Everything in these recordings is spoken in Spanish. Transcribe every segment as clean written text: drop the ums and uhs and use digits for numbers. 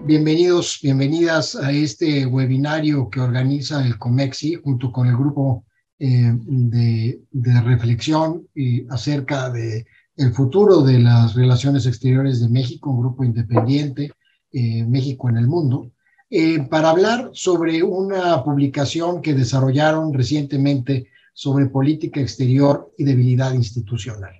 Bienvenidos, bienvenidas a este webinario que organiza el COMEXI junto con el grupo de reflexión acerca de el futuro de las relaciones exteriores de México, un grupo independiente, México en el mundo, para hablar sobre una publicación que desarrollaron recientemente sobre política exterior y debilidad institucional.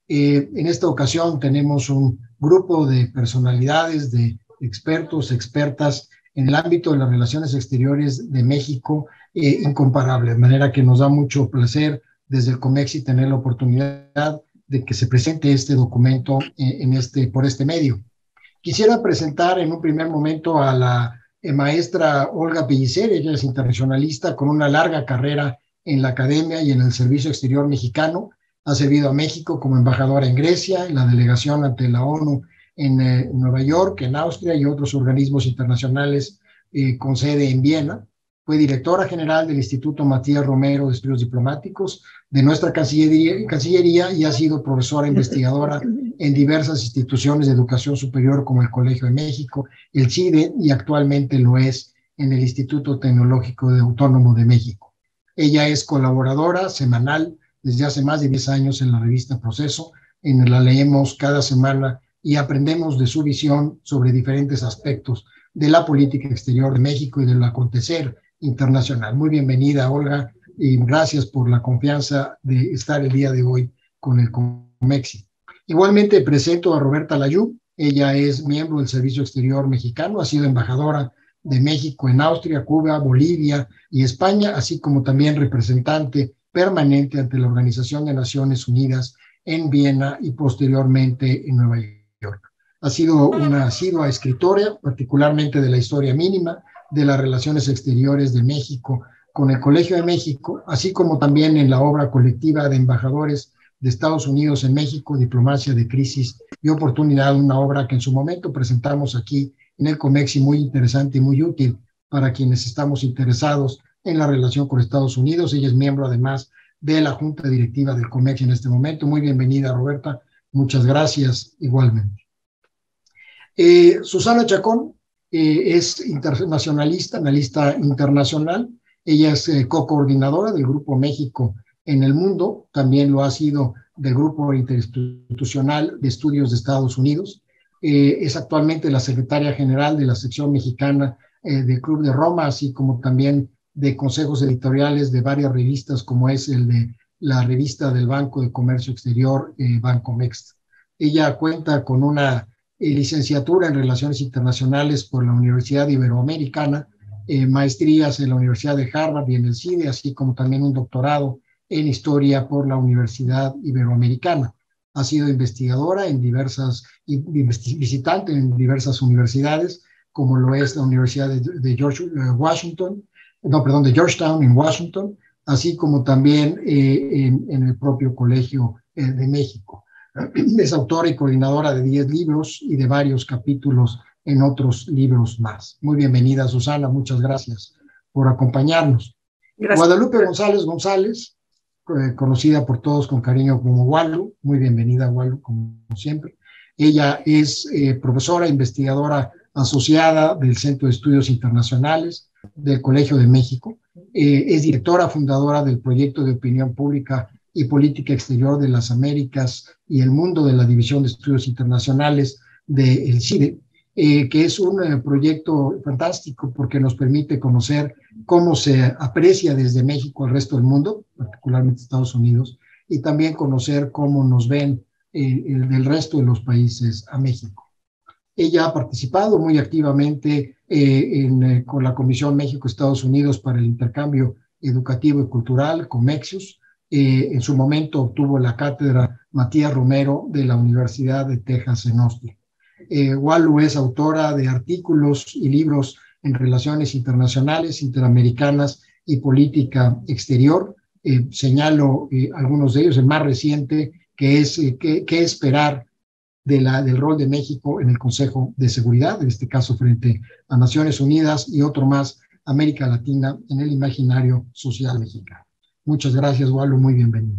En esta ocasión tenemos un grupo de personalidades, de expertos, expertas en el ámbito de las relaciones exteriores de México, incomparable, de manera que nos da mucho placer desde el COMEXI tener la oportunidad de que se presente este documento por este medio. Quisiera presentar en un primer momento a la maestra Olga Pellicer. Ella es internacionalista con una larga carrera en la academia y en el servicio exterior mexicano. Ha servido a México como embajadora en Grecia, en la delegación ante la ONU en Nueva York, en Austria y otros organismos internacionales con sede en Viena. Fue directora general del Instituto Matías Romero de Estudios Diplomáticos de nuestra Cancillería y ha sido profesora investigadora en diversas instituciones de educación superior como el Colegio de México, el CIDE y actualmente lo es en el Instituto Tecnológico Autónomo de México. Ella es colaboradora semanal desde hace más de 10 años en la revista Proceso, en la leemos cada semana y aprendemos de su visión sobre diferentes aspectos de la política exterior de México y del acontecer internacional. Muy bienvenida, Olga, y gracias por la confianza de estar el día de hoy con el COMEXI. Igualmente presento a Roberta Layú. Ella es miembro del Servicio Exterior Mexicano, ha sido embajadora de México en Austria, Cuba, Bolivia y España, así como también representante permanente ante la Organización de Naciones Unidas en Viena y posteriormente en Nueva York. Ha sido una asidua escritora, particularmente de la historia mínima, de las relaciones exteriores de México con el Colegio de México, así como también en la obra colectiva de embajadores de Estados Unidos en México, Diplomacia de Crisis y Oportunidad, una obra que en su momento presentamos aquí en el COMEXI, muy interesante y muy útil para quienes estamos interesados en la relación con Estados Unidos. Ella es miembro además de la Junta Directiva del COMEXI en este momento. Muy bienvenida, Roberta. Muchas gracias igualmente. Susana Chacón es internacionalista, analista internacional. Ella es co-coordinadora del Grupo México en el Mundo. También lo ha sido del Grupo Interinstitucional de Estudios de Estados Unidos. Es actualmente la secretaria general de la sección mexicana del Club de Roma, así como también de consejos editoriales de varias revistas, como es el de la revista del Banco de Comercio Exterior, Bancomext. Ella cuenta con una licenciatura en Relaciones Internacionales por la Universidad Iberoamericana, maestrías en la Universidad de Harvard y en el CIDE, así como también un doctorado en Historia por la Universidad Iberoamericana. Ha sido investigadora en visitante en diversas universidades, como lo es la Universidad de Georgetown en Washington, así como también en el propio Colegio de México. Es autora y coordinadora de 10 libros y de varios capítulos en otros libros más. Muy bienvenida, Susana, muchas gracias por acompañarnos. Gracias. Guadalupe González, conocida por todos con cariño como Walu. Muy bienvenida, Walu, como siempre. Ella es profesora e investigadora asociada del Centro de Estudios Internacionales del Colegio de México. Es directora fundadora del Proyecto de Opinión Pública y Política Exterior de las Américas y el Mundo de la División de Estudios Internacionales del CIDE, que es un proyecto fantástico porque nos permite conocer cómo se aprecia desde México al resto del mundo, particularmente Estados Unidos, y también conocer cómo nos ven del resto de los países a México. Ella ha participado muy activamente con la Comisión México-Estados Unidos para el Intercambio Educativo y Cultural, COMEXIUS. En su momento obtuvo la cátedra Matías Romero de la Universidad de Texas en Austin. Walu es autora de artículos y libros en relaciones internacionales, interamericanas y política exterior. Señalo algunos de ellos, el más reciente, que es ¿Qué esperar del rol de México en el Consejo de Seguridad, en este caso frente a Naciones Unidas, y otro más, América Latina en el imaginario social mexicano? Muchas gracias, Walu, muy bienvenido.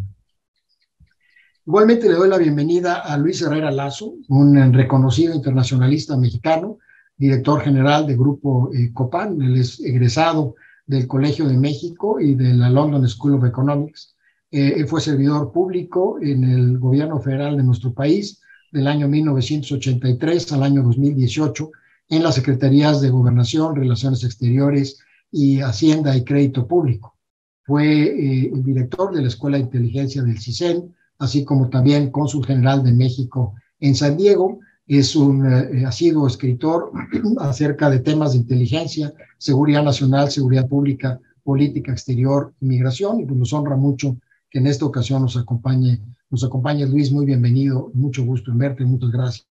Igualmente le doy la bienvenida a Luis Herrera Lazo, un reconocido internacionalista mexicano, director general de Grupo Copan. Él es egresado del Colegio de México y de la London School of Economics. Él fue servidor público en el gobierno federal de nuestro país del año 1983 al año 2018 en las secretarías de Gobernación, Relaciones Exteriores y Hacienda y Crédito Público. Fue el director de la Escuela de Inteligencia del CISEN, así como también cónsul general de México en San Diego. Ha sido escritor acerca de temas de inteligencia, seguridad nacional, seguridad pública, política exterior, inmigración, y pues nos honra mucho que en esta ocasión nos acompañe Luis. Muy bienvenido, mucho gusto en verte, muchas gracias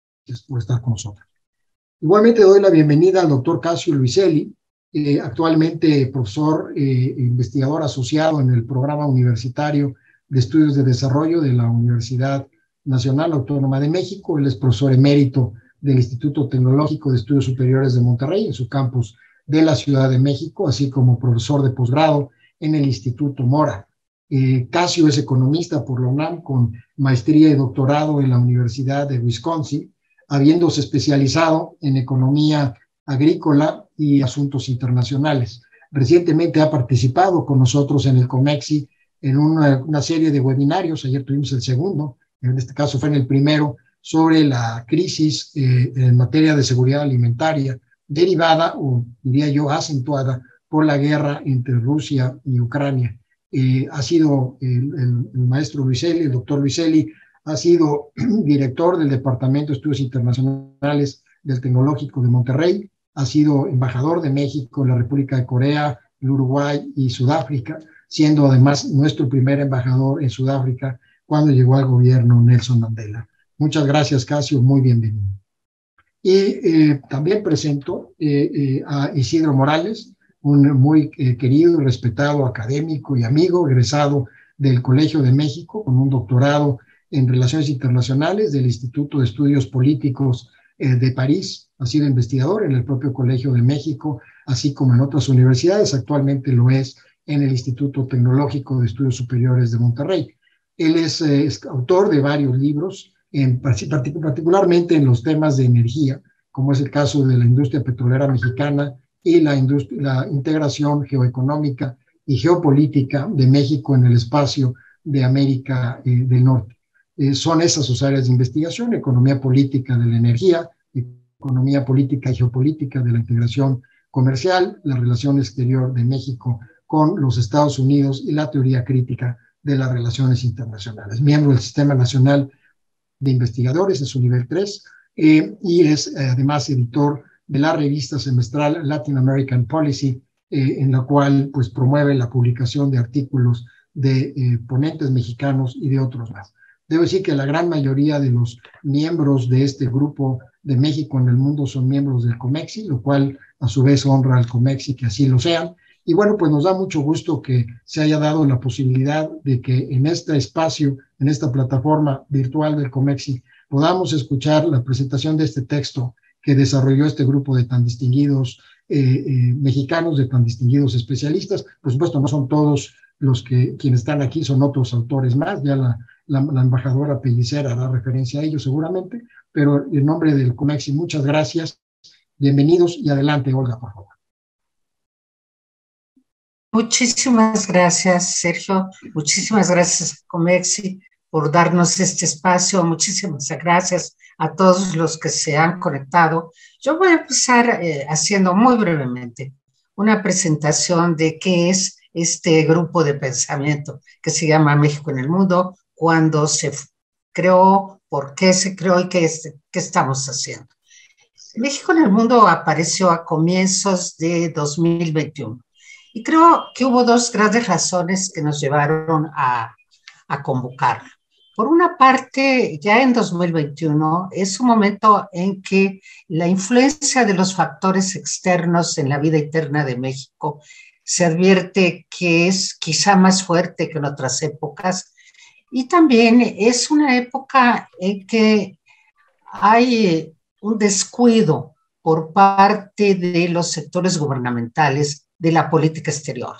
por estar con nosotros. Igualmente doy la bienvenida al doctor Casio Luiselli, actualmente profesor e investigador asociado en el programa universitario de estudios de desarrollo de la Universidad Nacional Autónoma de México. Él es profesor emérito del Instituto Tecnológico de Estudios Superiores de Monterrey en su campus de la Ciudad de México, así como profesor de posgrado en el Instituto Mora. Casio es economista por la UNAM con maestría y doctorado en la Universidad de Wisconsin, habiéndose especializado en economía agrícola y asuntos internacionales. Recientemente ha participado con nosotros en el COMEXI en una serie de webinarios. Ayer tuvimos el segundo, en este caso fue en el primero, sobre la crisis en materia de seguridad alimentaria derivada, o diría yo acentuada, por la guerra entre Rusia y Ucrania. Ha sido el maestro Luiselli, el doctor Luiselli, ha sido director del Departamento de Estudios Internacionales del Tecnológico de Monterrey, ha sido embajador de México en la República de Corea, el Uruguay y Sudáfrica, siendo además nuestro primer embajador en Sudáfrica cuando llegó al gobierno Nelson Mandela. Muchas gracias, Casio, muy bienvenido. Y también presento a Isidro Morales, un muy querido y respetado académico y amigo, egresado del Colegio de México, con un doctorado en Relaciones Internacionales del Instituto de Estudios Políticos de París. Ha sido investigador en el propio Colegio de México, así como en otras universidades. Actualmente lo es en el Instituto Tecnológico de Estudios Superiores de Monterrey. Él es autor de varios libros, particularmente en los temas de energía, como es el caso de la industria petrolera mexicana y la integración geoeconómica y geopolítica de México en el espacio de América del Norte. Son esas sus áreas de investigación: economía política de la energía, economía política y geopolítica de la integración comercial, la relación exterior de México con los Estados Unidos y la teoría crítica de las relaciones internacionales. Miembro del Sistema Nacional de Investigadores en su nivel 3 y es además editor de la revista semestral Latin American Policy, en la cual pues promueve la publicación de artículos de ponentes mexicanos y de otros más. Debo decir que la gran mayoría de los miembros de este grupo de México en el mundo son miembros del COMEXI, lo cual a su vez honra al COMEXI que así lo sean. Y bueno, pues nos da mucho gusto que se haya dado la posibilidad de que en este espacio, en esta plataforma virtual del COMEXI, podamos escuchar la presentación de este texto que desarrolló este grupo de tan distinguidos mexicanos, de tan distinguidos especialistas. Por supuesto, no son todos quienes están aquí, son otros autores más. Ya la embajadora Pellicer hará referencia a ellos seguramente, pero en nombre del COMEXI, muchas gracias, bienvenidos y adelante, Olga, por favor. Muchísimas gracias, Sergio. Muchísimas gracias, COMEXI, por darnos este espacio. Muchísimas gracias a todos los que se han conectado. Yo voy a empezar haciendo muy brevemente una presentación de qué es este grupo de pensamiento que se llama México en el Mundo, cuándo se creó, por qué se creó y qué estamos haciendo. México en el Mundo apareció a comienzos de 2021. Y creo que hubo dos grandes razones que nos llevaron a convocarlo. Por una parte, ya en 2021 es un momento en que la influencia de los factores externos en la vida interna de México se advierte que es quizá más fuerte que en otras épocas. Y también es una época en que hay un descuido por parte de los sectores gubernamentales de la política exterior.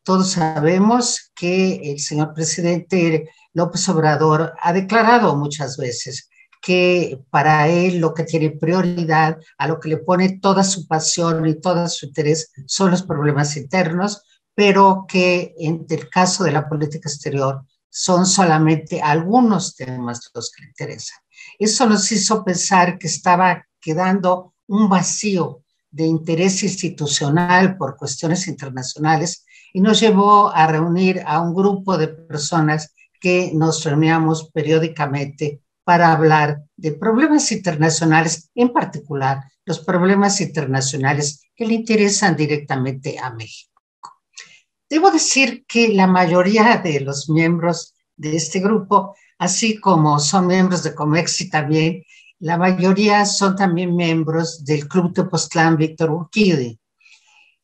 Todos sabemos que el señor presidente López Obrador ha declarado muchas veces que para él lo que tiene prioridad, a lo que le pone toda su pasión y todo su interés son los problemas internos, pero que en el caso de la política exterior son solamente algunos temas los que le interesan. Eso nos hizo pensar que estaba quedando un vacío de interés institucional por cuestiones internacionales y nos llevó a reunir a un grupo de personas que nos reuníamos periódicamente para hablar de problemas internacionales, en particular los problemas internacionales que le interesan directamente a México. Debo decir que la mayoría de los miembros de este grupo, así como son miembros de Comexi también, la mayoría son también miembros del Club Tepoztlán Víctor Urquidi.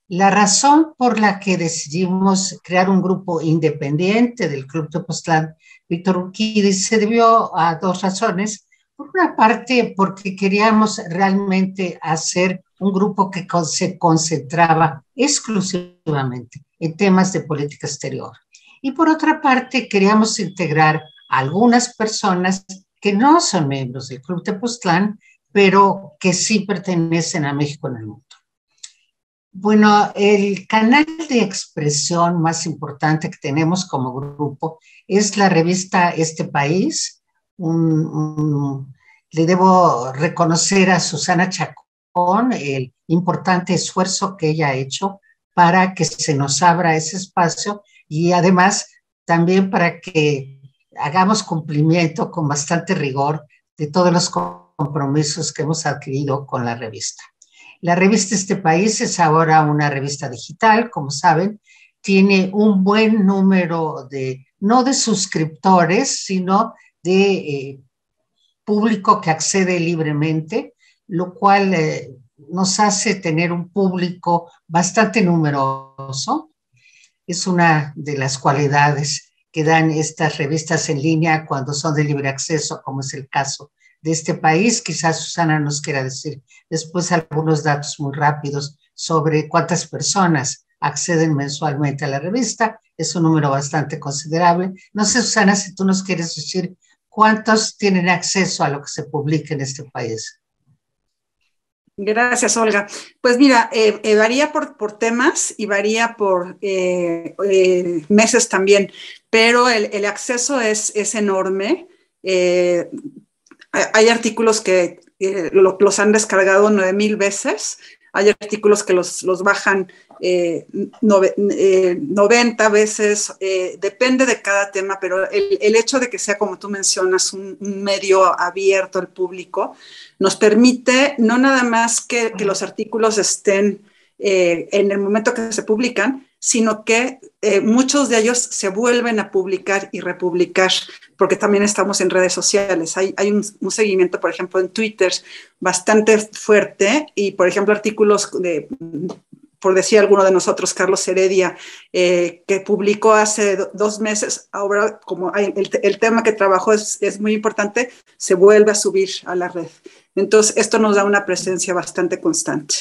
La razón por la que decidimos crear un grupo independiente del Club Tepoztlán Víctor Urquidi se debió a dos razones. Por una parte, porque queríamos realmente hacer un grupo que se concentraba exclusivamente en temas de política exterior. Y por otra parte, queríamos integrar a algunas personas que no son miembros del Club Tepoztlán, pero que sí pertenecen a México en el mundo. Bueno, el canal de expresión más importante que tenemos como grupo es la revista Este País. Le debo reconocer a Susana Chacón el importante esfuerzo que ella ha hecho para que se nos abra ese espacio y además también para que hagamos cumplimiento con bastante rigor de todos los compromisos que hemos adquirido con la revista. La revista Este País es ahora una revista digital, como saben, tiene un buen número no de suscriptores, sino de público que accede libremente, lo cual nos hace tener un público bastante numeroso. Es una de las cualidades que dan estas revistas en línea cuando son de libre acceso, como es el caso de Este País. Quizás Susana nos quiera decir después algunos datos muy rápidos sobre cuántas personas acceden mensualmente a la revista. Es un número bastante considerable. No sé, Susana, si tú nos quieres decir cuántos tienen acceso a lo que se publica en este país. Gracias, Olga. Pues mira, varía por temas y varía por meses también, pero el acceso es enorme. Hay artículos que los han descargado 9,000 veces, hay artículos que los bajan 90 veces, depende de cada tema, pero el hecho de que sea, como tú mencionas, un medio abierto al público, nos permite no nada más que los artículos estén en el momento que se publican, sino que muchos de ellos se vuelven a publicar y republicar, porque también estamos en redes sociales. Hay un seguimiento, por ejemplo, en Twitter bastante fuerte y, por ejemplo, artículos por decir alguno de nosotros, Carlos Heredia, que publicó hace 2 meses, ahora como el tema que trabajó es muy importante, se vuelve a subir a la red. Entonces, esto nos da una presencia bastante constante.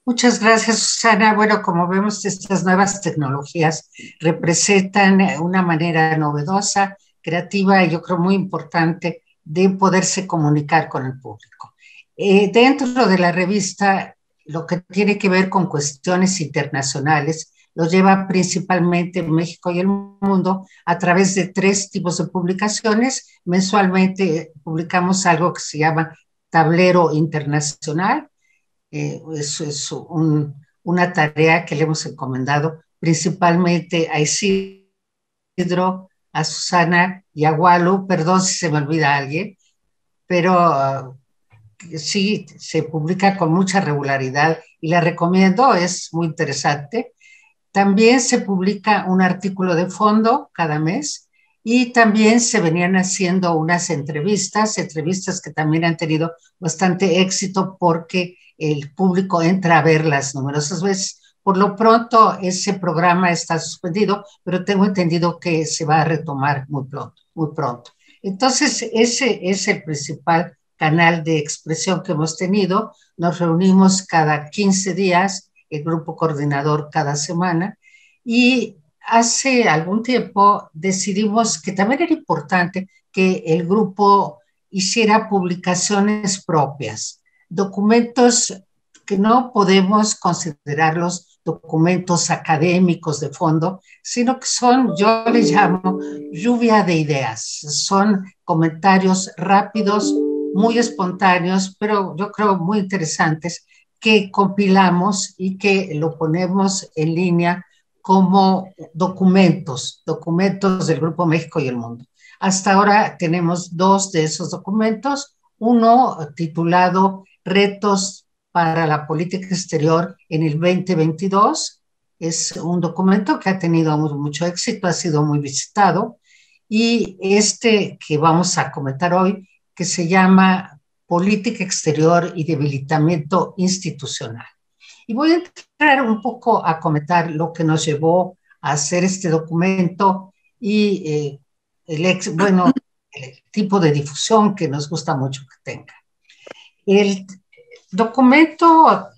Muchas gracias, Susana. Bueno, como vemos, estas nuevas tecnologías representan una manera novedosa, creativa y yo creo muy importante de poderse comunicar con el público. Dentro de la revista, lo que tiene que ver con cuestiones internacionales lo lleva principalmente México y el mundo a través de 3 tipos de publicaciones. Mensualmente publicamos algo que se llama Tablero Internacional. Eso es una tarea que le hemos encomendado principalmente a Isidro, a Susana y a Walu. Perdón si se me olvida alguien, pero sí, se publica con mucha regularidad y la recomiendo, es muy interesante. También se publica un artículo de fondo cada mes y también se venían haciendo unas entrevistas que también han tenido bastante éxito porque el público entra a verlas numerosas veces. Por lo pronto, ese programa está suspendido, pero tengo entendido que se va a retomar muy pronto. Entonces, ese es el principal canal de expresión que hemos tenido. Nos reunimos cada 15 días, el grupo coordinador cada semana, y hace algún tiempo decidimos que también era importante que el grupo hiciera publicaciones propias, documentos que no podemos considerarlos documentos académicos de fondo, sino que son, yo les llamo, lluvia de ideas. Son comentarios rápidos, muy espontáneos, pero yo creo muy interesantes, que compilamos y que lo ponemos en línea como documentos del Grupo México y el Mundo. Hasta ahora tenemos 2 de esos documentos, uno titulado Retos para la política exterior en el 2022. Es un documento que ha tenido mucho éxito, ha sido muy visitado, y este que vamos a comentar hoy, que se llama Política Exterior y Debilitamiento Institucional. Y voy a entrar un poco a comentar lo que nos llevó a hacer este documento y el tipo de difusión que nos gusta mucho que tenga. El documento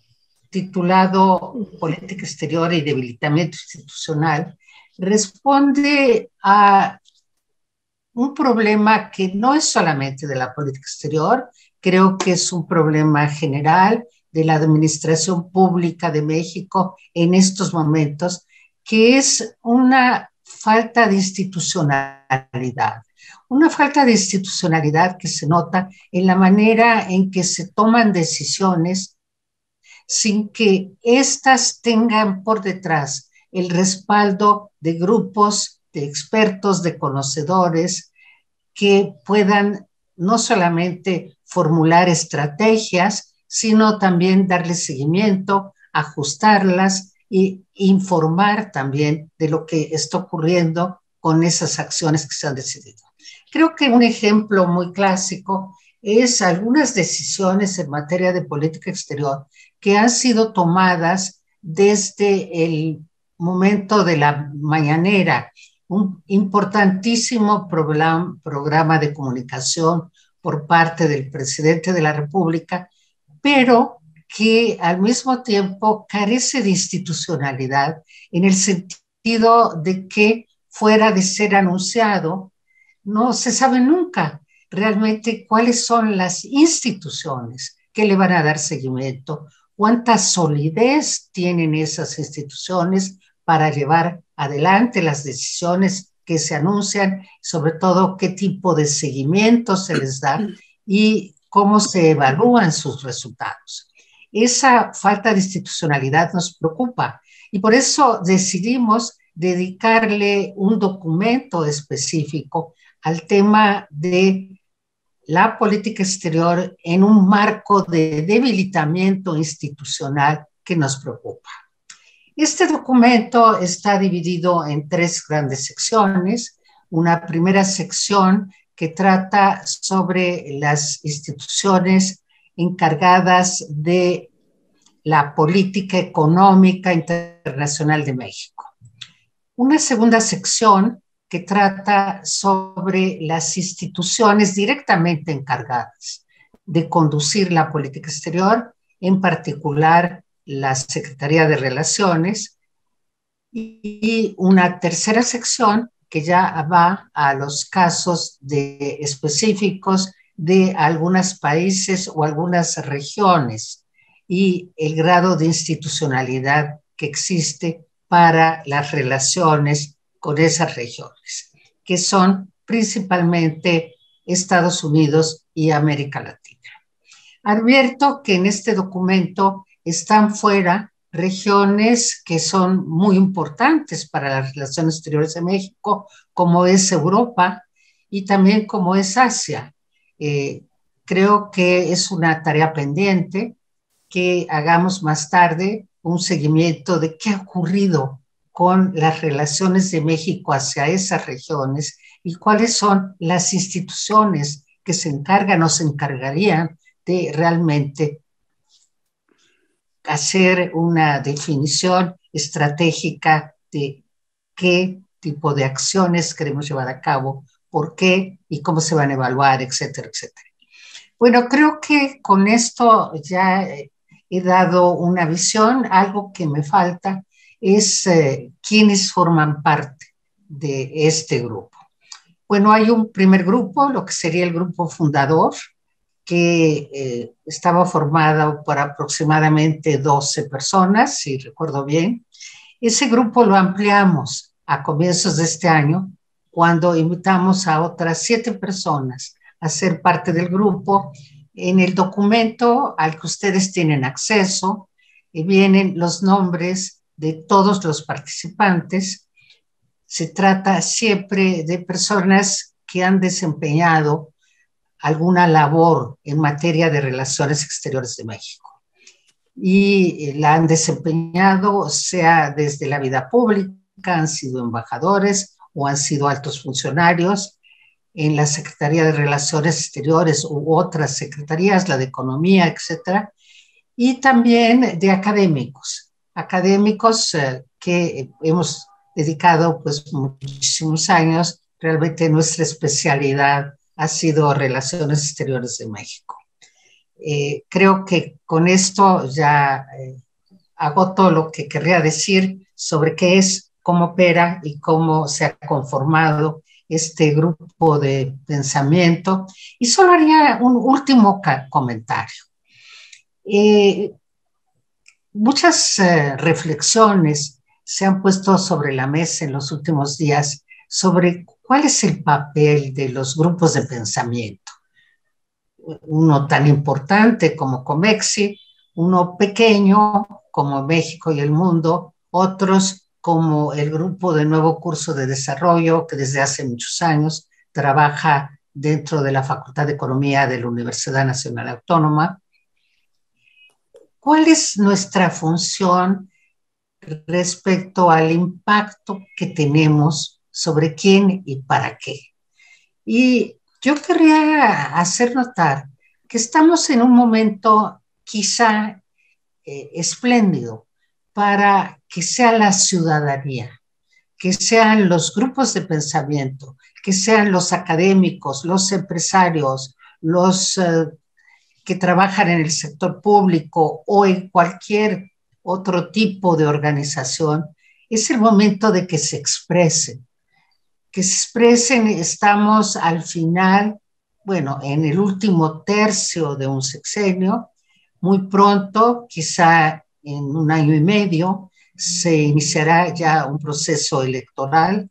titulado Política Exterior y Debilitamiento Institucional responde a un problema que no es solamente de la política exterior, creo que es un problema general de la administración pública de México en estos momentos, que es una falta de institucionalidad. Una falta de institucionalidad que se nota en la manera en que se toman decisiones sin que éstas tengan por detrás el respaldo de grupos de expertos, de conocedores, que puedan no solamente formular estrategias, sino también darle seguimiento, ajustarlas e informar también de lo que está ocurriendo con esas acciones que se han decidido. Creo que un ejemplo muy clásico es algunas decisiones en materia de política exterior que han sido tomadas desde el momento de la mañanera, un importantísimo programa de comunicación por parte del presidente de la República, pero que al mismo tiempo carece de institucionalidad en el sentido de que fuera de ser anunciado, no se sabe nunca realmente cuáles son las instituciones que le van a dar seguimiento, cuánta solidez tienen esas instituciones para llevar adelante las decisiones que se anuncian, sobre todo qué tipo de seguimiento se les da y cómo se evalúan sus resultados. Esa falta de institucionalidad nos preocupa y por eso decidimos dedicarle un documento específico al tema de la política exterior en un marco de debilitamiento institucional que nos preocupa. Este documento está dividido en 3 grandes secciones. Una primera sección que trata sobre las instituciones encargadas de la política económica internacional de México. Una segunda sección que trata sobre las instituciones directamente encargadas de conducir la política exterior, en particular la Secretaría de Relaciones, y una tercera sección que ya va a los casos específicos de algunos países o algunas regiones y el grado de institucionalidad que existe para las relaciones con esas regiones, que son principalmente Estados Unidos y América Latina. Advierto que en este documento están fuera regiones que son muy importantes para las relaciones exteriores de México, como es Europa y también como es Asia. Creo que es una tarea pendiente que hagamos más tarde un seguimiento de qué ha ocurrido con las relaciones de México hacia esas regiones y cuáles son las instituciones que se encargan o se encargarían de realmente hacer una definición estratégica de qué tipo de acciones queremos llevar a cabo, por qué y cómo se van a evaluar, etcétera, etcétera. Bueno, creo que con esto ya he dado una visión. Algo que me falta es quiénes forman parte de este grupo. Bueno, hay un primer grupo, lo que sería el grupo fundador, que estaba formado por aproximadamente 12 personas, si recuerdo bien. Ese grupo lo ampliamos a comienzos de este año, cuando invitamos a otras 7 personas a ser parte del grupo. En el documento al que ustedes tienen acceso, vienen los nombres de todos los participantes. Se trata siempre de personas que han desempeñado alguna labor en materia de relaciones exteriores de México. Y la han desempeñado sea desde la vida pública, han sido embajadores o han sido altos funcionarios en la Secretaría de Relaciones Exteriores u otras secretarías, la de Economía, etcétera, y también de académicos que hemos dedicado pues muchísimos años. Realmente nuestra especialidad ha sido Relaciones Exteriores de México. Creo que con esto ya agoto lo que querría decir sobre qué es, cómo opera y cómo se ha conformado este grupo de pensamiento. Y solo haría un último comentario. Muchas reflexiones se han puesto sobre la mesa en los últimos días sobre cuál es el papel de los grupos de pensamiento. Uno tan importante como COMEXI, uno pequeño como México y el Mundo, otros como el Grupo de Nuevo Curso de Desarrollo, que desde hace muchos años trabaja dentro de la Facultad de Economía de la Universidad Nacional Autónoma. ¿Cuál es nuestra función respecto al impacto que tenemos sobre quién y para qué? Y yo querría hacer notar que estamos en un momento quizá espléndido para que sea la ciudadanía, que sean los grupos de pensamiento, que sean los académicos, los empresarios, los que trabajan en el sector público o en cualquier otro tipo de organización. Es el momento de que se expresen. Estamos al final, bueno, en el último tercio de un sexenio. Muy pronto, quizá en 1 año y medio, se iniciará ya un proceso electoral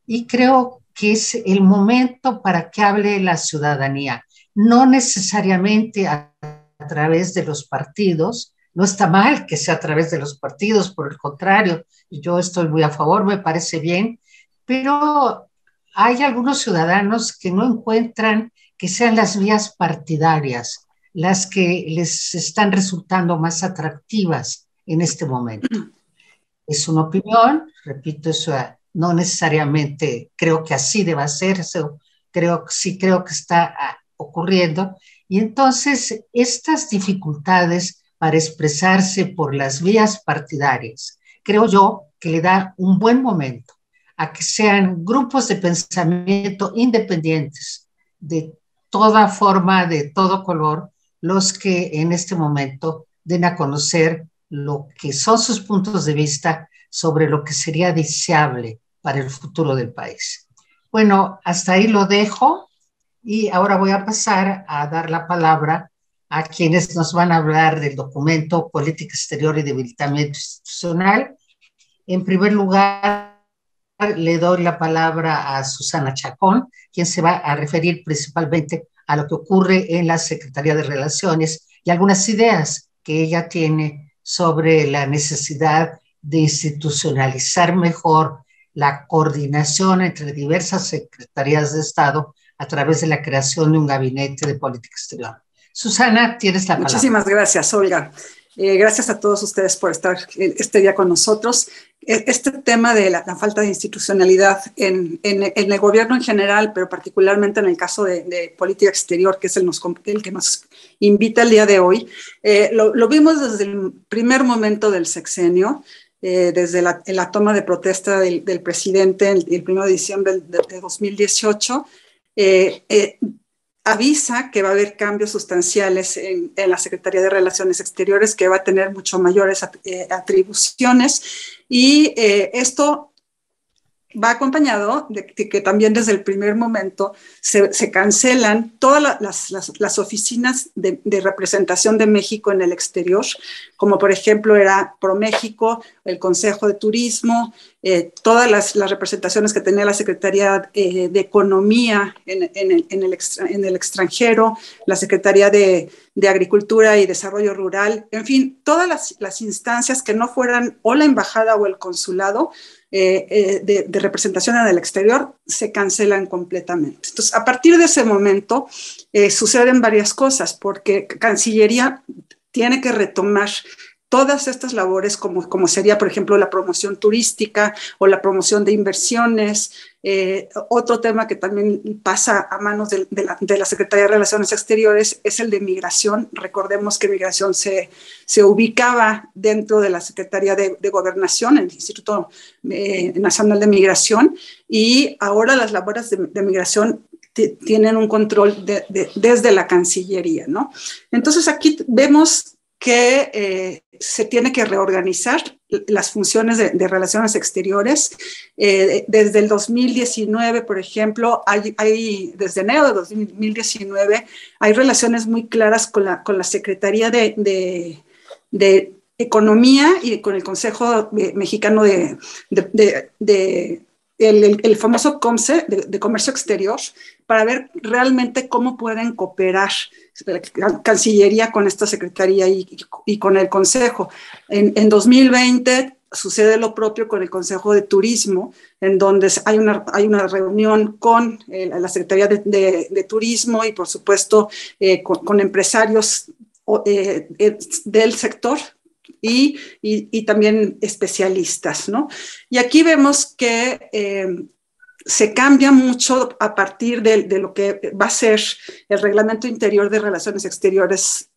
y creo que es el momento para que hable la ciudadanía, no necesariamente a través de los partidos. No está mal que sea a través de los partidos, por el contrario, yo estoy muy a favor, me parece bien, pero hay algunos ciudadanos que no encuentran que sean las vías partidarias las que les están resultando más atractivas en este momento. Es una opinión, repito, eso no necesariamente creo que así deba ser, eso creo que está ocurriendo. Y entonces estas dificultades para expresarse por las vías partidarias, creo yo que le da un buen momento a que sean grupos de pensamiento independientes, de toda forma, de todo color, los que en este momento den a conocer lo que son sus puntos de vista sobre lo que sería deseable para el futuro del país. Bueno, hasta ahí lo dejo y ahora voy a pasar a dar la palabra a quienes nos van a hablar del documento Política Exterior y Debilitamiento Institucional. En primer lugar, le doy la palabra a Susana Chacón, quien se va a referir principalmente a lo que ocurre en la Secretaría de Relaciones y algunas ideas que ella tiene sobre la necesidad de institucionalizar mejor la coordinación entre diversas secretarías de Estado a través de la creación de un gabinete de política exterior. Susana, tienes la palabra. Muchísimas gracias, Olga. Gracias a todos ustedes por estar este día con nosotros. Este tema de la falta de institucionalidad en el gobierno en general, pero particularmente en el caso de política exterior, que es el que nos invita el día de hoy, lo vimos desde el primer momento del sexenio, desde la toma de protesta del presidente el 1 de diciembre de 2018, avisa que va a haber cambios sustanciales en la Secretaría de Relaciones Exteriores, que va a tener mucho mayores atribuciones, y esto va acompañado de que también desde el primer momento se cancelan todas las oficinas de representación de México en el exterior, como por ejemplo era ProMéxico, el Consejo de Turismo, todas las representaciones que tenía la Secretaría de Economía en el extranjero, la Secretaría de Agricultura y Desarrollo Rural, en fin, todas las instancias que no fueran o la embajada o el consulado de representación en el exterior se cancelan completamente. Entonces, a partir de ese momento suceden varias cosas, porque Cancillería tiene que retomar todas estas labores, como sería, por ejemplo, la promoción turística o la promoción de inversiones. Otro tema que también pasa a manos de la Secretaría de Relaciones Exteriores es el de migración. Recordemos que migración se ubicaba dentro de la Secretaría de Gobernación, el Instituto Nacional de Migración, y ahora las labores de migración tienen un control desde la Cancillería, ¿no? Entonces aquí vemos que se tiene que reorganizar las funciones de relaciones exteriores. Desde el 2019, por ejemplo, desde enero de 2019, hay relaciones muy claras con la Secretaría de Economía y con el Consejo Mexicano el famoso COMCE, de Comercio Exterior, para ver realmente cómo pueden cooperar la Cancillería con esta Secretaría y con el Consejo. En 2020 sucede lo propio con el Consejo de Turismo, en donde hay una reunión con la Secretaría de Turismo y, por supuesto, con empresarios del sector, y también especialistas, ¿no? Y aquí vemos que se cambia mucho a partir de lo que va a ser el Reglamento Interior de Relaciones Exteriores,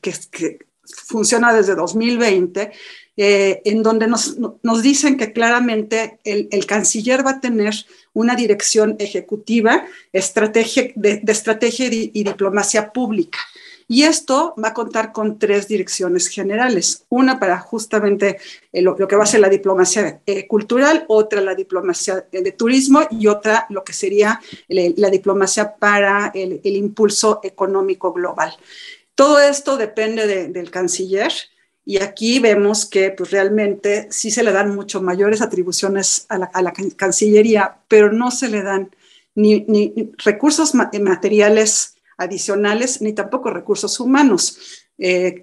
que funciona desde 2020, en donde nos dicen que claramente el canciller va a tener una dirección ejecutiva de estrategia y diplomacia pública. Y esto va a contar con 3 direcciones generales. Una para justamente lo que va a ser la diplomacia cultural, otra la diplomacia de turismo y otra lo que sería la diplomacia para el impulso económico global. Todo esto depende del canciller, y aquí vemos que pues, realmente sí se le dan mucho mayores atribuciones a la Cancillería, pero no se le dan ni recursos materiales adicionales, ni tampoco recursos humanos.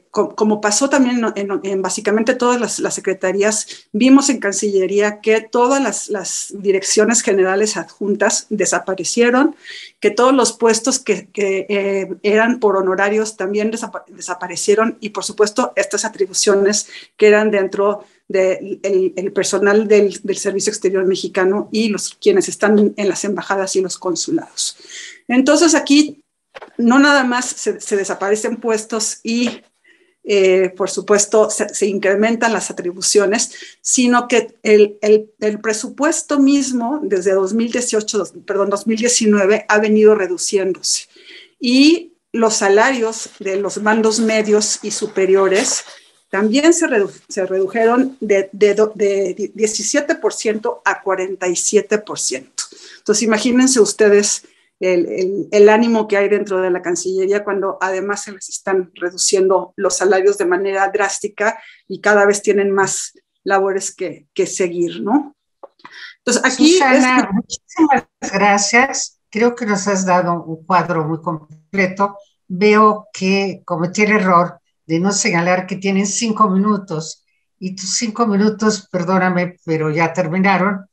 Como pasó también en básicamente todas las secretarías, vimos en Cancillería que todas las direcciones generales adjuntas desaparecieron, que todos los puestos que eran por honorarios también desaparecieron, y por supuesto estas atribuciones que eran dentro del personal del Servicio Exterior Mexicano y quienes están en las embajadas y los consulados. Entonces aquí no nada más se desaparecen puestos y, por supuesto, se incrementan las atribuciones, sino que el presupuesto mismo desde 2019 ha venido reduciéndose. Y los salarios de los mandos medios y superiores también se redujeron de 17% a 47%. Entonces, imagínense ustedes el ánimo que hay dentro de la Cancillería cuando además se les están reduciendo los salarios de manera drástica y cada vez tienen más labores que seguir, ¿no? Entonces, aquí Susana, muchísimas gracias. Creo que nos has dado un cuadro muy completo. Veo que cometí el error de no señalar que tienen 5 minutos y tus 5 minutos, perdóname, pero ya terminaron.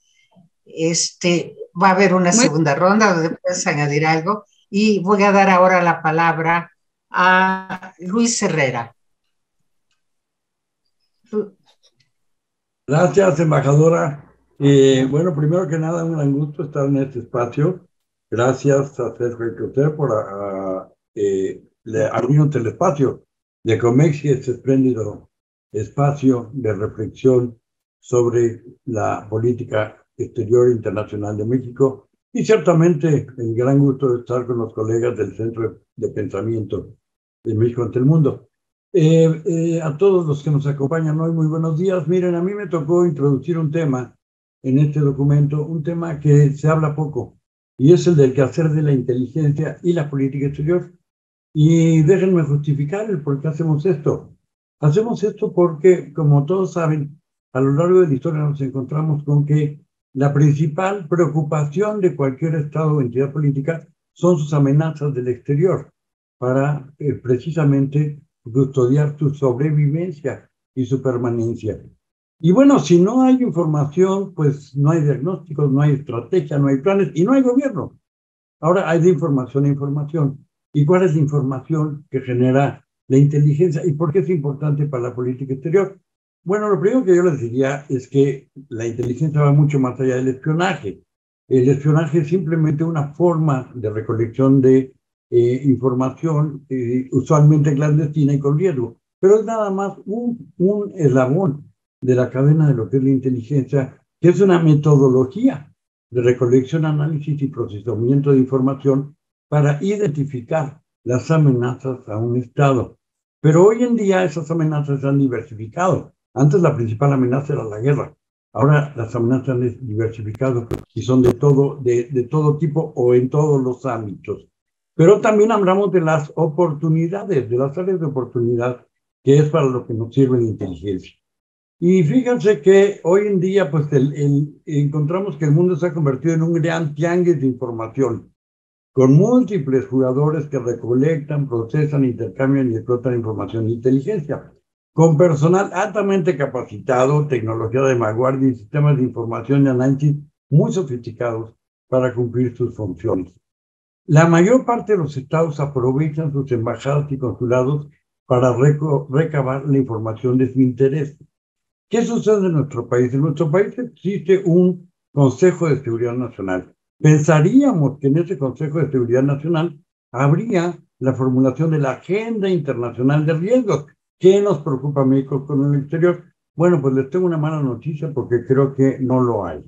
Va a haber una segunda ronda donde puedes añadir algo, y voy a dar ahora la palabra a Luis Herrera. Gracias, embajadora. Bueno, primero que nada, un gran gusto estar en este espacio. Gracias a Sergio y usted por abrirnos el espacio de Comexi, este espléndido espacio de reflexión sobre la política exterior internacional de México, y ciertamente el gran gusto de estar con los colegas del Centro de Pensamiento de México ante el Mundo. A todos los que nos acompañan hoy, muy buenos días. Miren, a mí me tocó introducir un tema en este documento un tema que se habla poco, y es el del quehacer de la inteligencia y la política exterior. Y déjenme justificar el por qué hacemos esto. Hacemos esto porque, como todos saben, a lo largo de la historia nos encontramos con que la principal preocupación de cualquier Estado o entidad política son sus amenazas del exterior para precisamente custodiar su sobrevivencia y su permanencia. Y bueno, si no hay información, pues no hay diagnósticos, no hay estrategia, no hay planes y no hay gobierno. Ahora hay de información a información. ¿Y cuál es la información que genera la inteligencia? ¿Y por qué es importante para la política exterior? Bueno, lo primero que yo les diría es que la inteligencia va mucho más allá del espionaje. El espionaje es simplemente una forma de recolección de información, usualmente clandestina y con riesgo, pero es nada más un eslabón de la cadena de lo que es la inteligencia, que es una metodología de recolección, análisis y procesamiento de información para identificar las amenazas a un Estado. Pero hoy en día esas amenazas se han diversificado. Antes la principal amenaza era la guerra. Ahora las amenazas han diversificado y son de todo tipo o en todos los ámbitos. Pero también hablamos de las oportunidades, de las áreas de oportunidad, que es para lo que nos sirve la inteligencia. Y fíjense que hoy en día pues encontramos que el mundo se ha convertido en un gran tianguis de información, con múltiples jugadores que recolectan, procesan, intercambian y explotan información de inteligencia, con personal altamente capacitado, tecnología de vanguardia y sistemas de información y análisis muy sofisticados para cumplir sus funciones. La mayor parte de los estados aprovechan sus embajadas y consulados para recabar la información de su interés. ¿Qué sucede en nuestro país? En nuestro país existe un Consejo de Seguridad Nacional. Pensaríamos que en ese Consejo de Seguridad Nacional habría la formulación de la Agenda Internacional de Riesgos. ¿Qué nos preocupa a México con el exterior? Bueno, pues les tengo una mala noticia porque creo que no lo hay.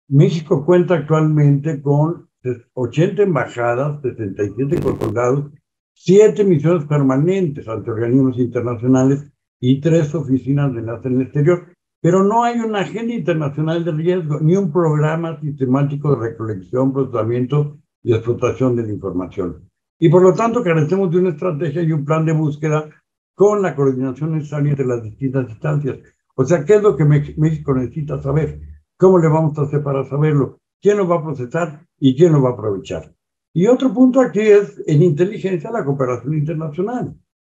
México cuenta actualmente con 80 embajadas, 67 consulados, 7 misiones permanentes ante organismos internacionales y 3 oficinas de enlace en el exterior, pero no hay una agenda internacional de riesgo ni un programa sistemático de recolección, procesamiento y explotación de la información. Y por lo tanto carecemos de una estrategia y un plan de búsqueda con la coordinación necesaria entre las distintas instancias. O sea, ¿qué es lo que México necesita saber? ¿Cómo le vamos a hacer para saberlo? ¿Quién lo va a procesar y quién lo va a aprovechar? Y otro punto aquí es, en inteligencia, la cooperación internacional.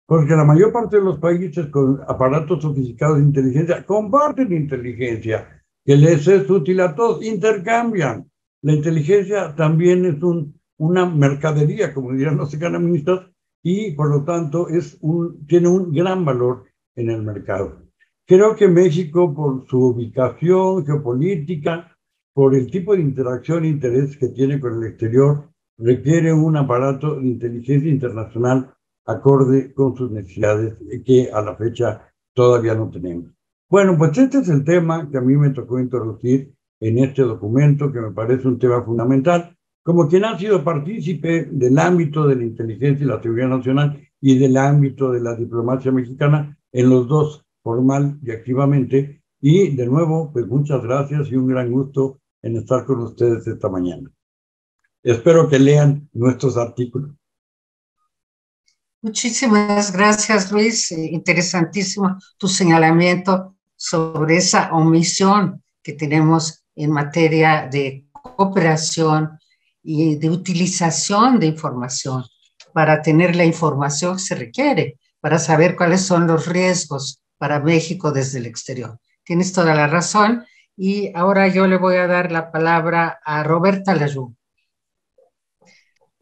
Porque la mayor parte de los países con aparatos sofisticados de inteligencia comparten inteligencia, que les es útil a todos, intercambian. La inteligencia también es una mercadería, como dirían los economistas, y por lo tanto tiene un gran valor en el mercado. Creo que México, por su ubicación geopolítica, por el tipo de interacción e interés que tiene con el exterior, requiere un aparato de inteligencia internacional acorde con sus necesidades que a la fecha todavía no tenemos. Bueno, pues este es el tema que a mí me tocó introducir en este documento, que me parece un tema fundamental. Como quien ha sido partícipe del ámbito de la inteligencia y la seguridad nacional y del ámbito de la diplomacia mexicana en los dos, formal y activamente. Y de nuevo, pues muchas gracias y un gran gusto en estar con ustedes esta mañana. Espero que lean nuestros artículos. Muchísimas gracias, Luis. Interesantísimo tu señalamiento sobre esa omisión que tenemos en materia de cooperación y de utilización de información para tener la información que se requiere, para saber cuáles son los riesgos para México desde el exterior. Tienes toda la razón. Y ahora yo le voy a dar la palabra a Roberta Layún.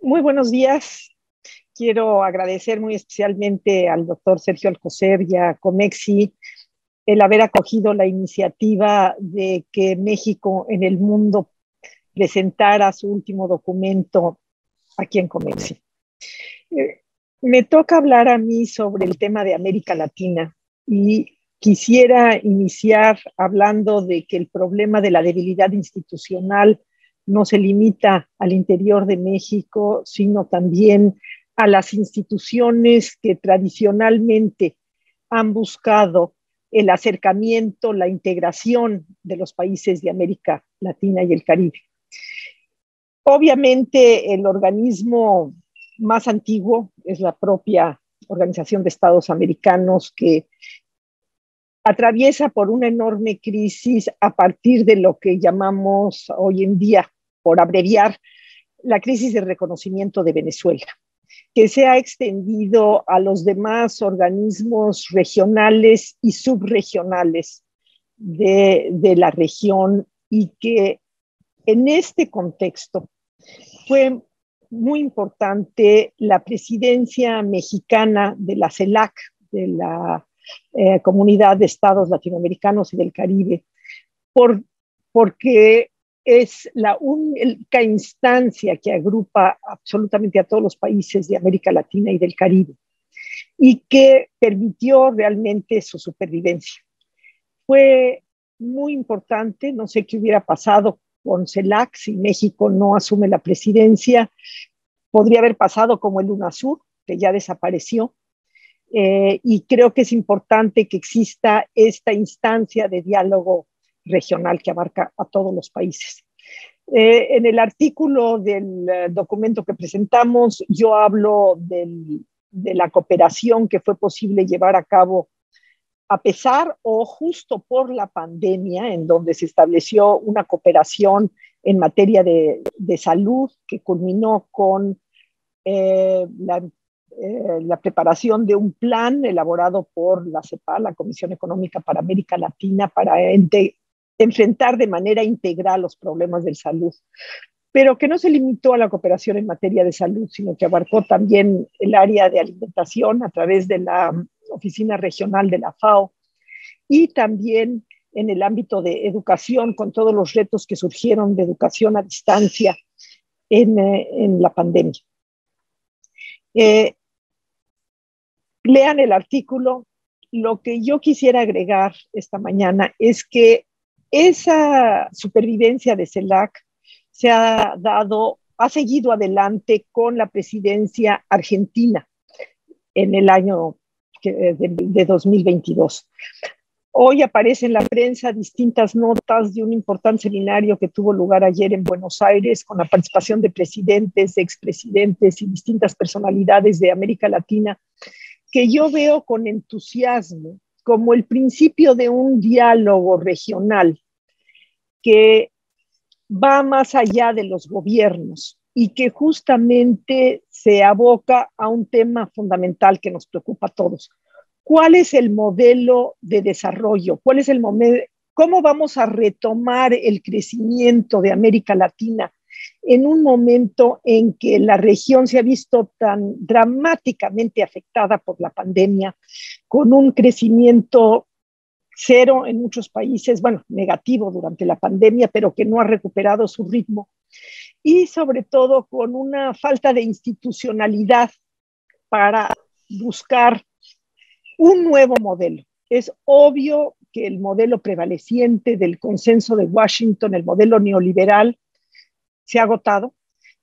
Muy buenos días. Quiero agradecer muy especialmente al doctor Sergio Alcocer y a Comexi el haber acogido la iniciativa de que México en el mundo presentara su último documento aquí en Comexi. Me toca hablar a mí sobre el tema de América Latina y quisiera iniciar hablando de que el problema de la debilidad institucional no se limita al interior de México, sino también a las instituciones que tradicionalmente han buscado el acercamiento, la integración de los países de América Latina y el Caribe. Obviamente, el organismo más antiguo es la propia Organización de Estados Americanos, que atraviesa por una enorme crisis a partir de lo que llamamos hoy en día, por abreviar, la crisis de reconocimiento de Venezuela, que se ha extendido a los demás organismos regionales y subregionales de la región, y que en este contexto fue muy importante la presidencia mexicana de la CELAC, de la Comunidad de Estados Latinoamericanos y del Caribe, porque es la única instancia que agrupa absolutamente a todos los países de América Latina y del Caribe, y que permitió realmente su supervivencia. Fue muy importante, no sé qué hubiera pasado con CELAC si México no asume la presidencia. Podría haber pasado como el UNASUR, que ya desapareció, y creo que es importante que exista esta instancia de diálogo regional que abarca a todos los países. En el artículo del documento que presentamos, yo hablo de la cooperación que fue posible llevar a cabo a pesar o justo por la pandemia, en donde se estableció una cooperación en materia de salud que culminó con la preparación de un plan elaborado por la CEPAL, la Comisión Económica para América Latina, para enfrentar de manera integral los problemas de salud, pero que no se limitó a la cooperación en materia de salud, sino que abarcó también el área de alimentación a través de la Oficina Regional de la FAO, y también en el ámbito de educación, con todos los retos que surgieron de educación a distancia en la pandemia. Lean el artículo. Lo que yo quisiera agregar esta mañana es que esa supervivencia de CELAC se ha seguido adelante con la presidencia argentina en el año de 2022. Hoy aparece en la prensa distintas notas de un importante seminario que tuvo lugar ayer en Buenos Aires con la participación de presidentes, expresidentes y distintas personalidades de América Latina, que yo veo con entusiasmo como el principio de un diálogo regional que va más allá de los gobiernos y que justamente se aboca a un tema fundamental que nos preocupa a todos. ¿Cuál es el modelo de desarrollo? ¿Cómo vamos a retomar el crecimiento de América Latina en un momento en que la región se ha visto tan dramáticamente afectada por la pandemia, con un crecimiento cero en muchos países, bueno, negativo durante la pandemia, pero que no ha recuperado su ritmo, y sobre todo con una falta de institucionalidad para buscar un nuevo modelo? Es obvio que el modelo prevaleciente del consenso de Washington, el modelo neoliberal, se ha agotado,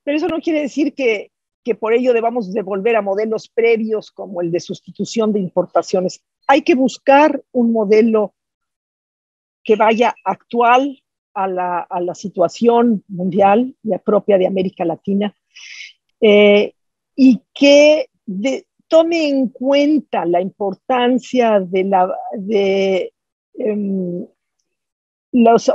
pero eso no quiere decir que por ello debamos devolver a modelos previos como el de sustitución de importaciones. Hay que buscar un modelo que vaya actual a la situación mundial y propia de América Latina, y que tome en cuenta la importancia de los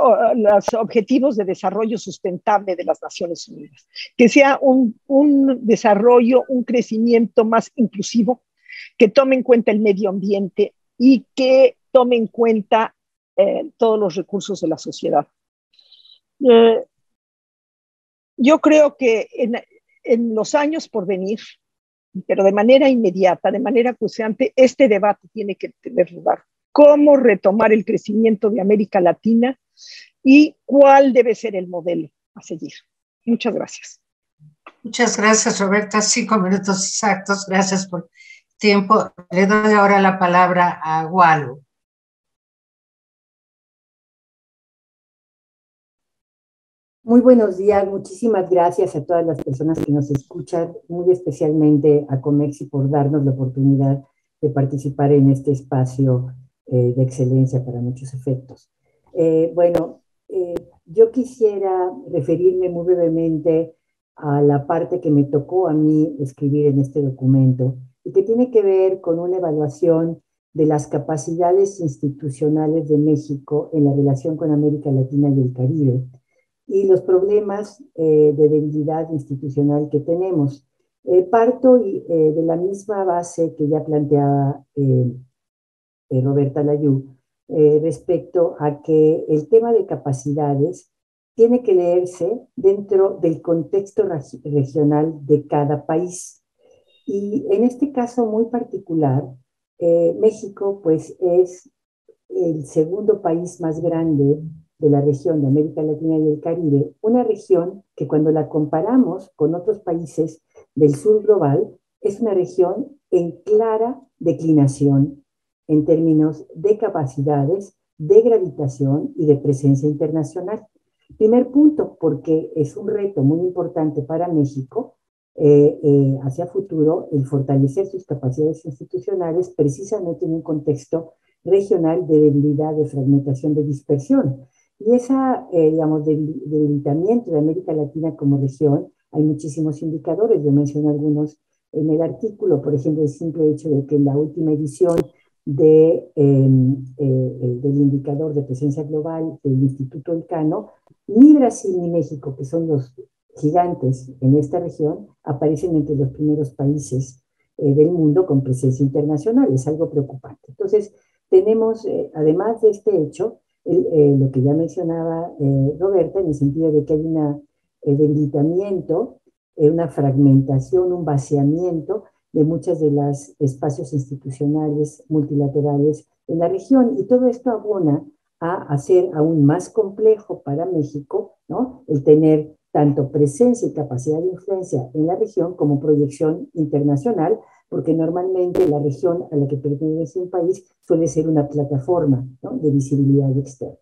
objetivos de desarrollo sustentable de las Naciones Unidas, que sea un desarrollo, un crecimiento más inclusivo, que tome en cuenta el medio ambiente y que tome en cuenta todos los recursos de la sociedad. Yo creo que en los años por venir, pero de manera inmediata, de manera acuciante, este debate tiene que tener lugar. ¿Cómo retomar el crecimiento de América Latina y cuál debe ser el modelo a seguir? Muchas gracias. Muchas gracias, Roberta. 5 minutos exactos. Gracias por el tiempo. Le doy ahora la palabra a Walo. Muy buenos días, muchísimas gracias a todas las personas que nos escuchan, muy especialmente a Comexi por darnos la oportunidad de participar en este espacio de excelencia para muchos efectos. Bueno, yo quisiera referirme muy brevemente a la parte que me tocó a mí escribir en este documento y que tiene que ver con una evaluación de las capacidades institucionales de México en la relación con América Latina y el Caribe y los problemas de debilidad institucional que tenemos. Parto de la misma base que ya planteaba Roberta Layú, respecto a que el tema de capacidades tiene que leerse dentro del contexto regional de cada país. Y en este caso muy particular, México pues es el segundo país más grande de la región de América Latina y el Caribe, una región que cuando la comparamos con otros países del sur global, es una región en clara declinación en términos de capacidades, de gravitación y de presencia internacional. Primer punto, porque es un reto muy importante para México hacia futuro el fortalecer sus capacidades institucionales precisamente en un contexto regional de debilidad, de fragmentación, de dispersión. Y esa, digamos, debilitamiento de América Latina como región, hay muchísimos indicadores, yo mencioné algunos en el artículo, por ejemplo, el simple hecho de que en la última edición del indicador de presencia global del Instituto Elcano, ni Brasil ni México, que son los gigantes en esta región, aparecen entre los primeros países del mundo con presencia internacional. Es algo preocupante. Entonces, tenemos, además de este hecho, lo que ya mencionaba Roberta, en el sentido de que hay un debilitamiento, una fragmentación, un vaciamiento de muchos de los espacios institucionales multilaterales en la región. Y todo esto abona a hacer aún más complejo para México, ¿no?, el tener tanto presencia y capacidad de influencia en la región como proyección internacional, porque normalmente la región a la que pertenece un país suele ser una plataforma, ¿no?, de visibilidad externa.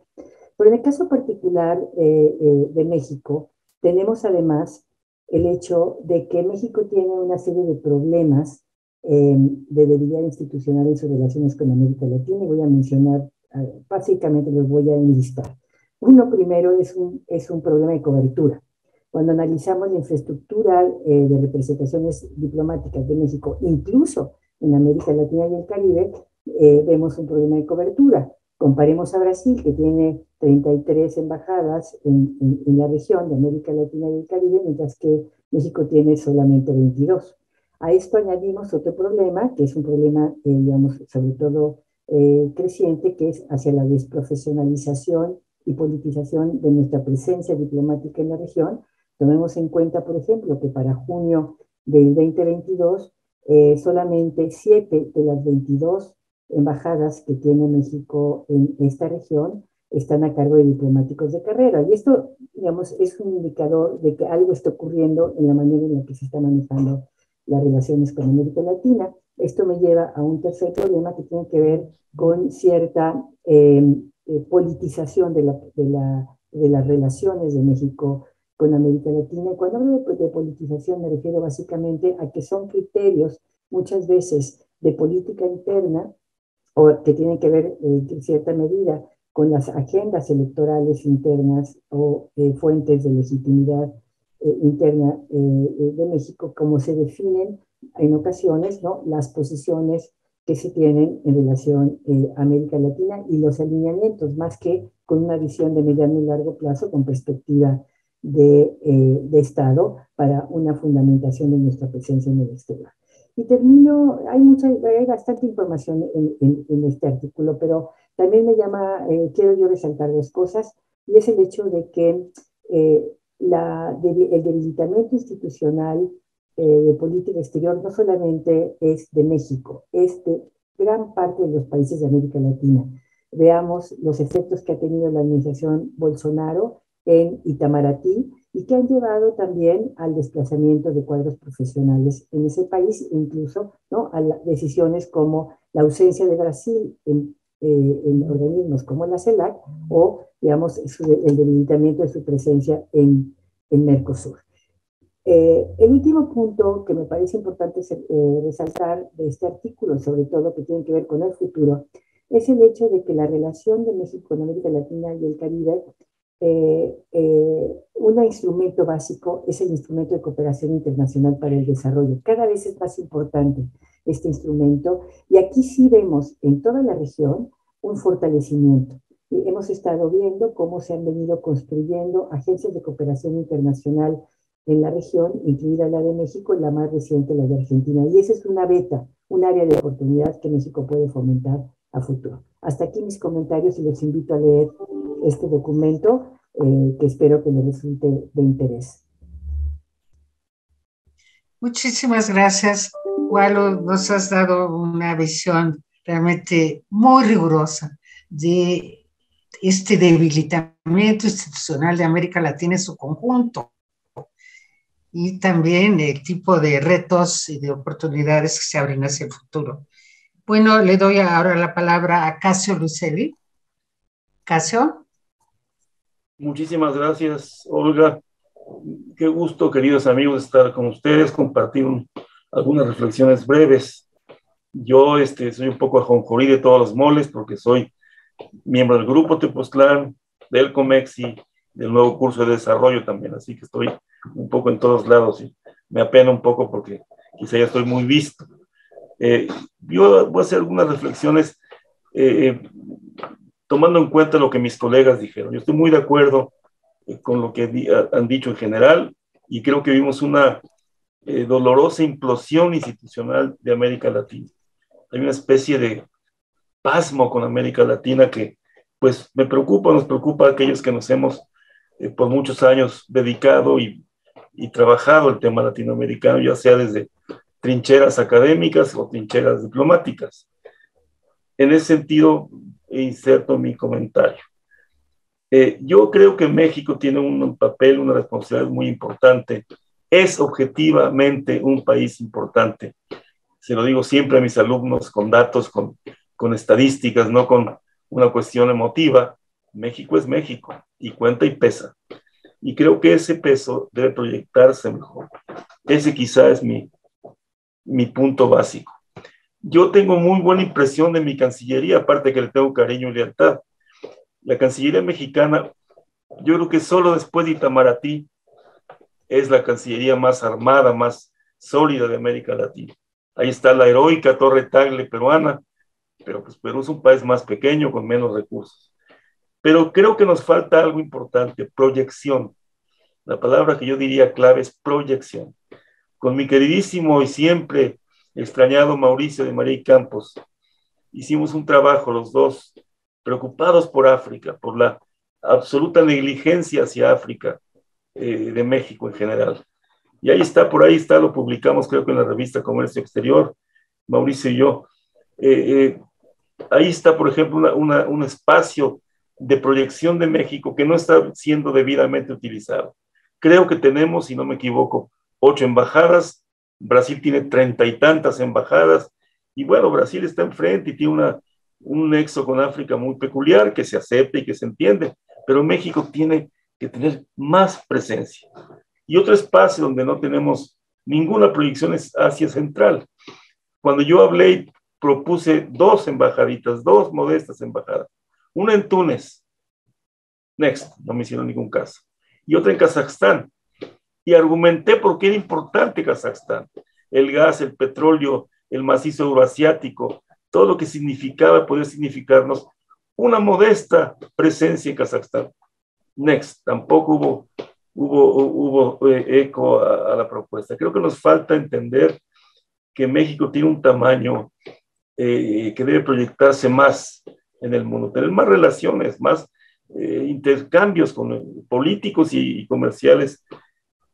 Pero en el caso particular de México, tenemos además el hecho de que México tiene una serie de problemas de debilidad institucional en sus relaciones con América Latina, y voy a mencionar, básicamente los voy a enlistar. Uno primero es un problema de cobertura. Cuando analizamos la infraestructura de representaciones diplomáticas de México, incluso en América Latina y el Caribe, vemos un problema de cobertura. Comparemos a Brasil, que tiene 33 embajadas en la región de América Latina y el Caribe, mientras que México tiene solamente 22. A esto añadimos otro problema, que es un problema, digamos, sobre todo creciente, que es hacia la desprofesionalización y politización de nuestra presencia diplomática en la región. Tomemos en cuenta, por ejemplo, que para junio del 2022, solamente 7 de las 22 embajadas que tiene México en esta región están a cargo de diplomáticos de carrera. Y esto, digamos, es un indicador de que algo está ocurriendo en la manera en la que se están manejando las relaciones con América Latina. Esto me lleva a un tercer problema que tiene que ver con cierta politización de las relaciones de México con América Latina. Y cuando hablo de politización me refiero básicamente a que son criterios muchas veces de política interna o que tienen que ver en cierta medida con las agendas electorales internas o fuentes de legitimidad interna de México, como se definen en ocasiones, ¿no?, las posiciones que se tienen en relación a América Latina y los alineamientos, más que con una visión de mediano y largo plazo con perspectiva de Estado para una fundamentación de nuestra presencia en el exterior. Y termino, hay bastante información en este artículo, pero también quiero yo resaltar dos cosas, y es el hecho de que el debilitamiento institucional de política exterior no solamente es de México, es de gran parte de los países de América Latina. Veamos los efectos que ha tenido la administración Bolsonaro en Itamaraty y que han llevado también al desplazamiento de cuadros profesionales en ese país, incluso, ¿no?, a decisiones como la ausencia de Brasil en organismos como la CELAC o, digamos, el debilitamiento de su presencia en Mercosur. El último punto que me parece importante resaltar de este artículo, sobre todo que tiene que ver con el futuro, es el hecho de que la relación de México con América Latina y el Caribe, un instrumento básico es el instrumento de cooperación internacional para el desarrollo. Cada vez es más importante este instrumento, y aquí sí vemos en toda la región un fortalecimiento. Y hemos estado viendo cómo se han venido construyendo agencias de cooperación internacional en la región, incluida la de México, la más reciente, la de Argentina. Y esa es una beta, un área de oportunidad que México puede fomentar a futuro. Hasta aquí mis comentarios y los invito a leer este documento que espero que les resulte de interés. Muchísimas gracias, Walo. Nos has dado una visión realmente muy rigurosa de este debilitamiento institucional de América Latina en su conjunto, y también el tipo de retos y de oportunidades que se abren hacia el futuro. Bueno, le doy ahora la palabra a Casio Lucelli. Casio. Muchísimas gracias, Olga. Qué gusto, queridos amigos, estar con ustedes, compartir algunas reflexiones breves. Yo soy un poco ajonjolí de todos los moles porque soy miembro del Grupo Tepoztlán, del COMEXI, del nuevo curso de desarrollo también, así que estoy un poco en todos lados y me apena un poco porque quizá ya estoy muy visto. Yo voy a hacer algunas reflexiones tomando en cuenta lo que mis colegas dijeron. Yo estoy muy de acuerdo con lo que han dicho en general, y creo que vimos una dolorosa implosión institucional de América Latina. Hay una especie de pasmo con América Latina que pues me preocupa, nos preocupa a aquellos que nos hemos por muchos años dedicado y trabajado el tema latinoamericano, ya sea desde trincheras académicas o trincheras diplomáticas. En ese sentido, inserto mi comentario. Yo creo que México tiene un papel, una responsabilidad muy importante. Es objetivamente un país importante. Se lo digo siempre a mis alumnos con datos, con estadísticas, no con una cuestión emotiva. México es México y cuenta y pesa. Y creo que ese peso debe proyectarse mejor. Ese quizá es mi punto básico. Yo tengo muy buena impresión de mi Cancillería, aparte que le tengo cariño y lealtad. La Cancillería mexicana, yo creo que solo después de Itamaraty es la Cancillería más armada, más sólida de América Latina. Ahí está la heroica Torre Tagle peruana, pero pues Perú es un país más pequeño, con menos recursos. Pero creo que nos falta algo importante, proyección. La palabra que yo diría clave es proyección. Con mi queridísimo y siempre extrañado Mauricio de María y Campos, hicimos un trabajo los dos, preocupados por África, por la absoluta negligencia hacia África de México en general. Y ahí está, por ahí está, lo publicamos creo que en la revista Comercio Exterior, Mauricio y yo. Ahí está, por ejemplo, un espacio de proyección de México que no está siendo debidamente utilizado. Creo que tenemos, si no me equivoco, 8 embajadas, Brasil tiene 30 y tantas embajadas, y bueno, Brasil está enfrente y tiene un nexo con África muy peculiar que se acepta y que se entiende, pero México tiene que tener más presencia. Y otro espacio donde no tenemos ninguna proyección es Asia Central. Cuando yo hablé y propuse 2 embajaditas, 2 modestas embajadas, una en Túnez, next, no me hicieron ningún caso, y otra en Kazajstán, y argumenté por qué era importante Kazajstán, el gas, el petróleo, el macizo euroasiático, todo lo que significaba, podía significarnos una modesta presencia en Kazajstán. Next, tampoco hubo eco a la propuesta. Creo que nos falta entender que México tiene un tamaño que debe proyectarse más en el mundo, tener más relaciones, más intercambios políticos y comerciales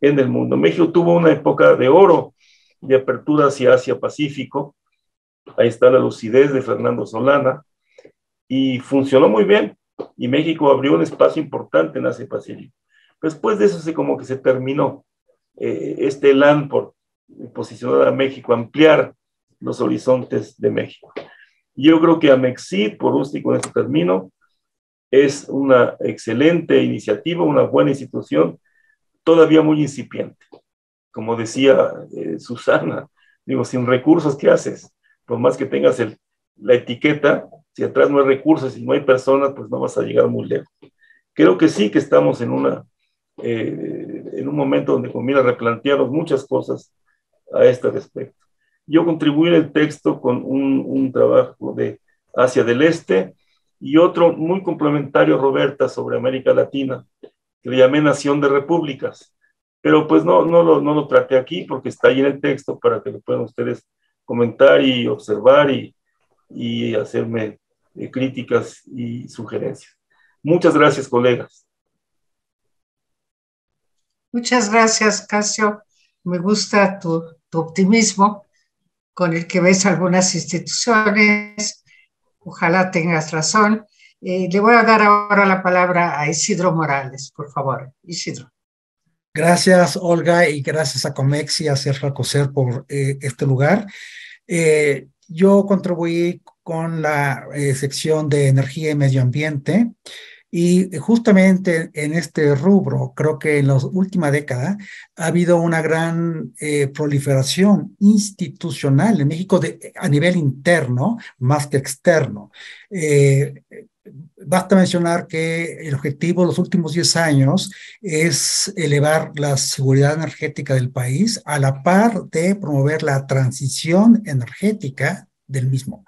en el mundo. México tuvo una época de oro, de apertura hacia Asia-Pacífico. Ahí está la lucidez de Fernando Solana, y funcionó muy bien, y México abrió un espacio importante en Asia-Pacífico. Después de eso como que se terminó este elan por posicionar a México, ampliar los horizontes de México. Yo creo que Amexit, por último, con este término, es una excelente iniciativa, una buena institución, todavía muy incipiente. Como decía Susana, digo, sin recursos, ¿qué haces? Por más que tengas la etiqueta, Si atrás no hay recursos y no hay personas, pues no vas a llegar muy lejos. Creo que sí que estamos en un momento donde conviene replantearnos muchas cosas a este respecto. Yo contribuí en el texto con un trabajo de Asia del Este y otro muy complementario, Roberta, sobre América Latina, que le llamé Nación de Repúblicas. Pero pues no lo traté aquí porque está ahí en el texto para que lo puedan ustedes comentar y observar y hacerme críticas y sugerencias. Muchas gracias, colegas. Muchas gracias, Casio. Me gusta tu optimismo con el que ves algunas instituciones. Ojalá tengas razón. Le voy a dar ahora la palabra a Isidro Morales, por favor. Isidro. Gracias, Olga, y gracias a Comex y a Sergio Alcocer por este lugar. Yo contribuí con la sección de energía y medio ambiente. Y justamente en este rubro, creo que en la última década ha habido una gran proliferación institucional en México a nivel interno más que externo. Basta mencionar que el objetivo de los últimos 10 años es elevar la seguridad energética del país a la par de promover la transición energética del mismo.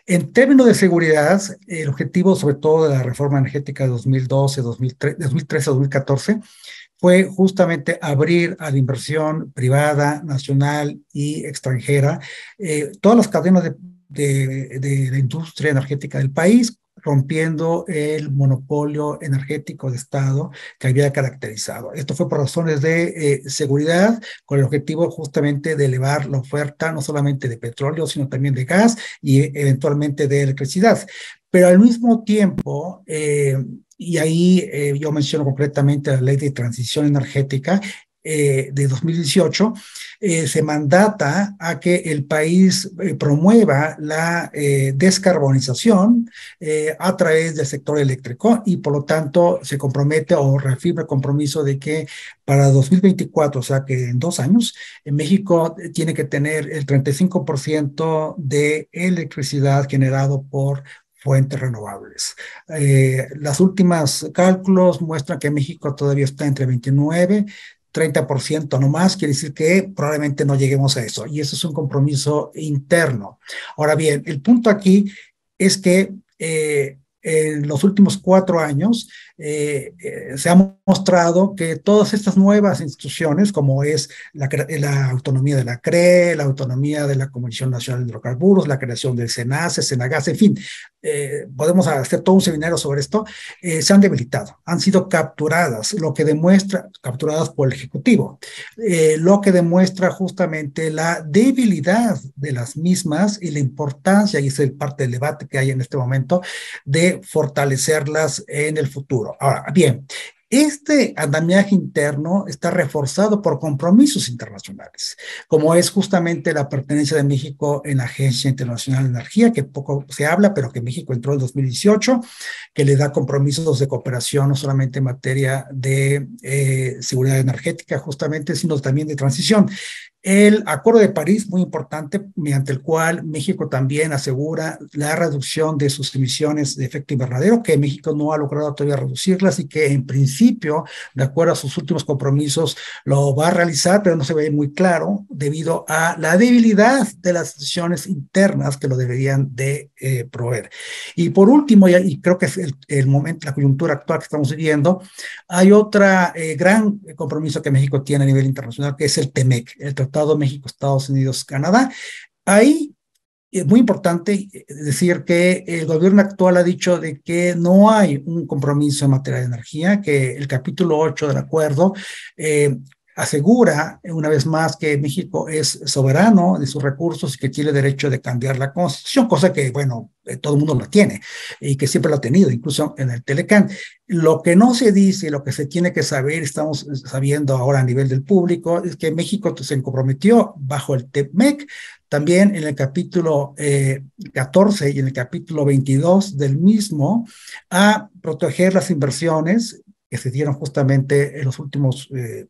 En términos de seguridad, el objetivo sobre todo de la reforma energética de 2012, 2013, 2014, fue justamente abrir a la inversión privada, nacional y extranjera todas las cadenas de la industria energética del país, rompiendo el monopolio energético de Estado que había caracterizado. Esto fue por razones de seguridad, con el objetivo justamente de elevar la oferta no solamente de petróleo, sino también de gas y eventualmente de electricidad. Pero al mismo tiempo, y ahí yo menciono concretamente la Ley de Transición Energética, de 2018, se mandata a que el país promueva la descarbonización a través del sector eléctrico y por lo tanto se compromete o reafirma el compromiso de que para 2024, o sea que en 2 años, en México tiene que tener el 35% de electricidad generado por fuentes renovables. Las últimas cálculos muestran que México todavía está entre 29-30% no más, quiere decir que probablemente no lleguemos a eso, y eso es un compromiso interno. Ahora bien, el punto aquí es que en los últimos 4 años se ha mostrado que todas estas nuevas instituciones, como es la autonomía de la CRE, la autonomía de la Comisión Nacional de Hidrocarburos, la creación del SENACE, SENAGAS, en fin, podemos hacer todo un seminario sobre esto, se han debilitado, han sido capturadas, lo que demuestra, capturadas por el Ejecutivo, lo que demuestra justamente la debilidad de las mismas y la importancia, y es parte del debate que hay en este momento, de fortalecerlas en el futuro. Ahora, bien, este andamiaje interno está reforzado por compromisos internacionales, como es justamente la pertenencia de México en la Agencia Internacional de Energía, que poco se habla, pero que México entró en 2018, que le da compromisos de cooperación no solamente en materia de seguridad energética, justamente, sino también de transición. El Acuerdo de París, muy importante, mediante el cual México también asegura la reducción de sus emisiones de efecto invernadero, que México no ha logrado todavía reducirlas y que en principio, de acuerdo a sus últimos compromisos, lo va a realizar, pero no se ve muy claro debido a la debilidad de las instituciones internas que lo deberían de proveer. Y por último, y creo que es el momento, la coyuntura actual que estamos viviendo, hay otra gran compromiso que México tiene a nivel internacional, que es el TEMEC, el Tratado México, Estados Unidos, Canadá. Ahí es muy importante decir que el gobierno actual ha dicho de que no hay un compromiso en materia de energía, que el capítulo 8 del acuerdo asegura una vez más que México es soberano de sus recursos y que tiene derecho de cambiar la Constitución, cosa que, bueno, todo el mundo la tiene y que siempre lo ha tenido, incluso en el Telecán. Lo que no se dice, lo que se tiene que saber, estamos sabiendo ahora a nivel del público, es que México se comprometió bajo el TEMEC, también en el capítulo 14 y en el capítulo 22 del mismo, a proteger las inversiones que se dieron justamente en los últimos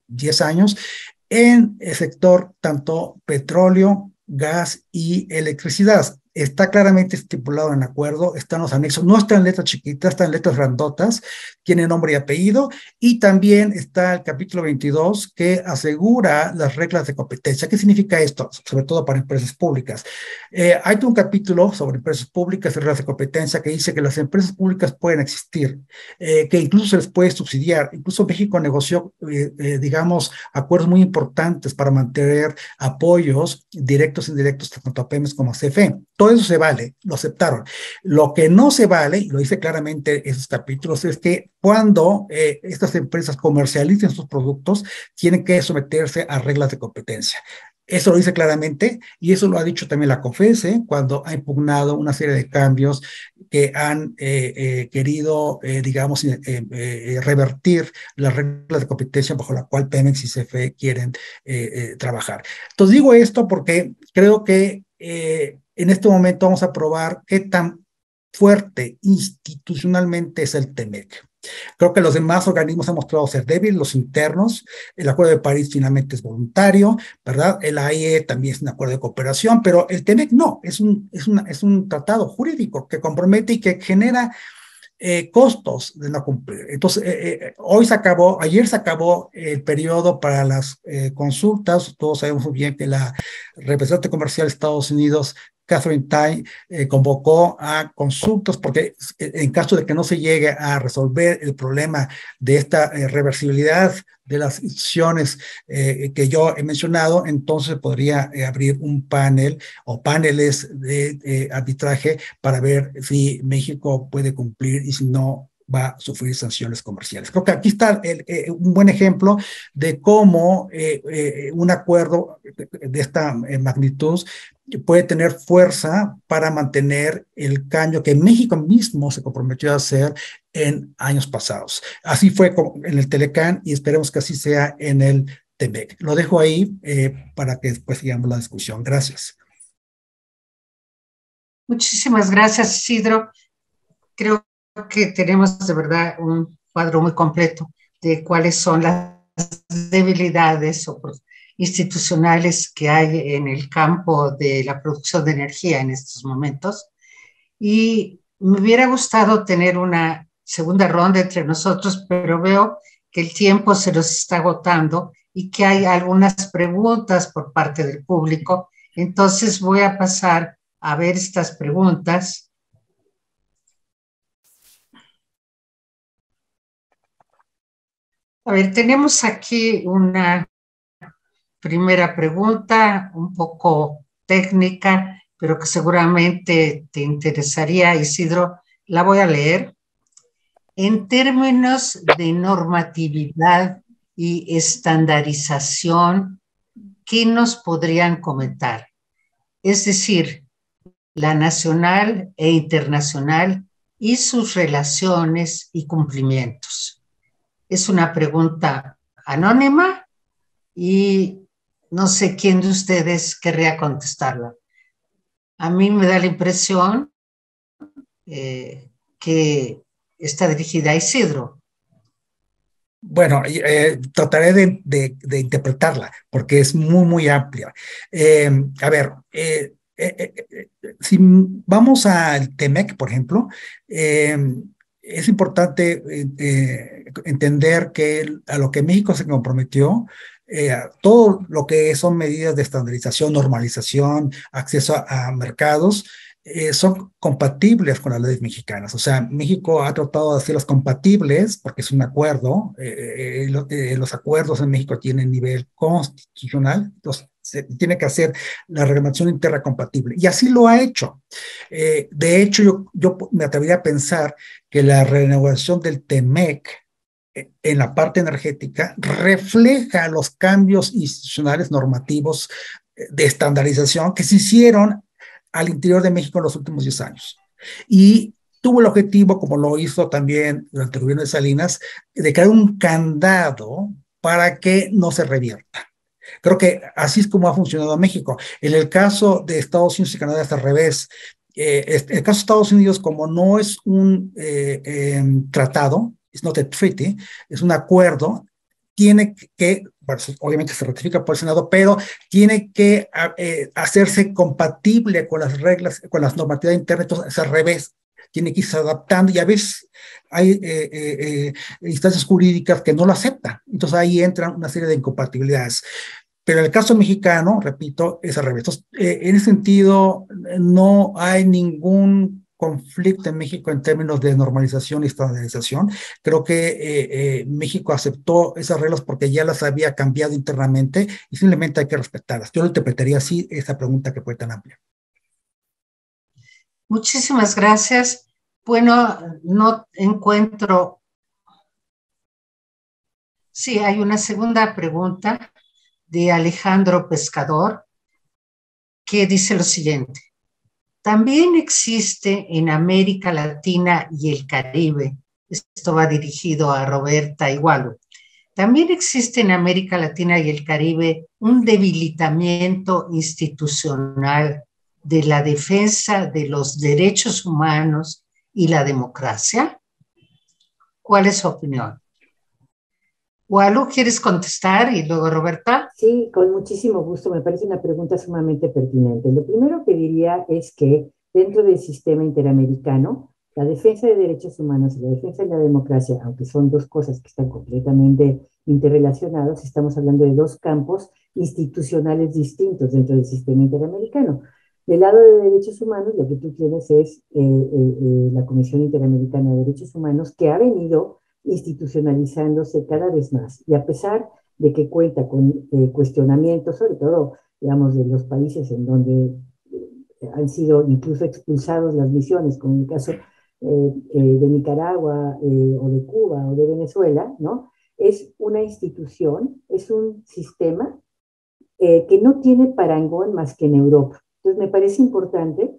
10 años en el sector tanto petróleo, gas y electricidad. está claramente estipulado en el acuerdo, están los anexos, no está en letras chiquitas, está en letras grandotas, tiene nombre y apellido, y también está el capítulo 22 que asegura las reglas de competencia. ¿Qué significa esto? Sobre todo para empresas públicas. Hay un capítulo sobre empresas públicas y reglas de competencia que dice que las empresas públicas pueden existir, que incluso se les puede subsidiar. Incluso México negoció, digamos, acuerdos muy importantes para mantener apoyos directos e indirectos tanto a Pemex como a CFE. Todo eso se vale, lo aceptaron. Lo que no se vale, y lo dice claramente esos capítulos, es que cuando estas empresas comercialicen sus productos, tienen que someterse a reglas de competencia. Eso lo dice claramente, y eso lo ha dicho también la COFECE cuando ha impugnado una serie de cambios que han querido, digamos, revertir las reglas de competencia bajo la cual Pemex y CFE quieren trabajar. Entonces digo esto porque creo que en este momento vamos a probar qué tan fuerte institucionalmente es el TEMEC. Creo que los demás organismos han mostrado ser débiles, los internos. El Acuerdo de París finalmente es voluntario, ¿verdad? El AIE también es un acuerdo de cooperación, pero el TEMEC no, es un tratado jurídico que compromete y que genera costos de no cumplir. Entonces, ayer se acabó el periodo para las consultas. Todos sabemos muy bien que la representante comercial de Estados Unidos, Catherine Tai, convocó a consultas porque en caso de que no se llegue a resolver el problema de esta reversibilidad de las instituciones que yo he mencionado, entonces podría abrir un panel o paneles de arbitraje para ver si México puede cumplir y si no va a sufrir sanciones comerciales. Creo que aquí está un buen ejemplo de cómo un acuerdo de esta magnitud puede tener fuerza para mantener el cambio que México mismo se comprometió a hacer en años pasados. Así fue en el Telecán y esperemos que así sea en el TEMEC. Lo dejo ahí para que después sigamos la discusión. Gracias. Muchísimas gracias, Isidro. Creo que tenemos de verdad un cuadro muy completo de cuáles son las debilidades institucionales que hay en el campo de la producción de energía en estos momentos. Y me hubiera gustado tener una segunda ronda entre nosotros, pero veo que el tiempo se nos está agotando y que hay algunas preguntas por parte del público. Entonces voy a pasar a ver estas preguntas. A ver, tenemos aquí una primera pregunta, un poco técnica, pero que seguramente te interesaría, Isidro. La voy a leer. En términos de normatividad y estandarización, ¿qué nos podrían comentar? Es decir, la nacional e internacional y sus relaciones y cumplimientos. Es una pregunta anónima y no sé quién de ustedes querría contestarla. A mí me da la impresión que está dirigida a Isidro. Bueno, trataré de interpretarla porque es muy, muy amplia. A ver, si vamos al TEMEC, por ejemplo, es importante entender que a lo que México se comprometió, todo lo que son medidas de estandarización, normalización, acceso a mercados, son compatibles con las leyes mexicanas. O sea, México ha tratado de hacerlas compatibles porque es un acuerdo. Los acuerdos en México tienen nivel constitucional, entonces se tiene que hacer la reglamentación interna compatible. Y así lo ha hecho. De hecho, yo me atrevería a pensar que la renegociación del TEMEC en la parte energética refleja los cambios institucionales normativos de estandarización que se hicieron al interior de México en los últimos 10 años. Y tuvo el objetivo, como lo hizo también durante el gobierno de Salinas, de crear un candado para que no se revierta. Creo que así es como ha funcionado México. En el caso de Estados Unidos y Canadá es al revés. El caso de Estados Unidos, como no es un tratado, it's not a treaty, es un acuerdo, tiene que, bueno, obviamente se ratifica por el Senado, pero tiene que hacerse compatible con las reglas, con las normativas internas, entonces es al revés, tiene que irse adaptando y a veces hay instancias jurídicas que no lo aceptan, entonces ahí entran una serie de incompatibilidades. Pero en el caso mexicano, repito, es al revés. Entonces, en ese sentido, no hay ningún conflicto en México en términos de normalización y estandarización. Creo que México aceptó esas reglas porque ya las había cambiado internamente y simplemente hay que respetarlas. Yo lo interpretaría así, esa pregunta que fue tan amplia. Muchísimas gracias. Bueno, no encuentro. Sí, hay una segunda pregunta de Alejandro Pescador, que dice lo siguiente. También existe en América Latina y el Caribe, esto va dirigido a Roberta Igualo, también existe en América Latina y el Caribe un debilitamiento institucional de la defensa de los derechos humanos y la democracia. ¿Cuál es su opinión? Gualo, ¿quieres contestar? Y luego Roberta. Sí, con muchísimo gusto. Me parece una pregunta sumamente pertinente. Lo primero que diría es que dentro del sistema interamericano, la defensa de derechos humanos y la defensa de la democracia, aunque son dos cosas que están completamente interrelacionadas, estamos hablando de dos campos institucionales distintos dentro del sistema interamericano. Del lado de derechos humanos, lo que tú tienes es la Comisión Interamericana de Derechos Humanos, que ha venido institucionalizándose cada vez más. Y a pesar de que cuenta con cuestionamientos, sobre todo, digamos, de los países en donde han sido incluso expulsados las misiones, como en el caso de Nicaragua o de Cuba o de Venezuela, ¿no? Es una institución, es un sistema que no tiene parangón más que en Europa. Entonces, me parece importante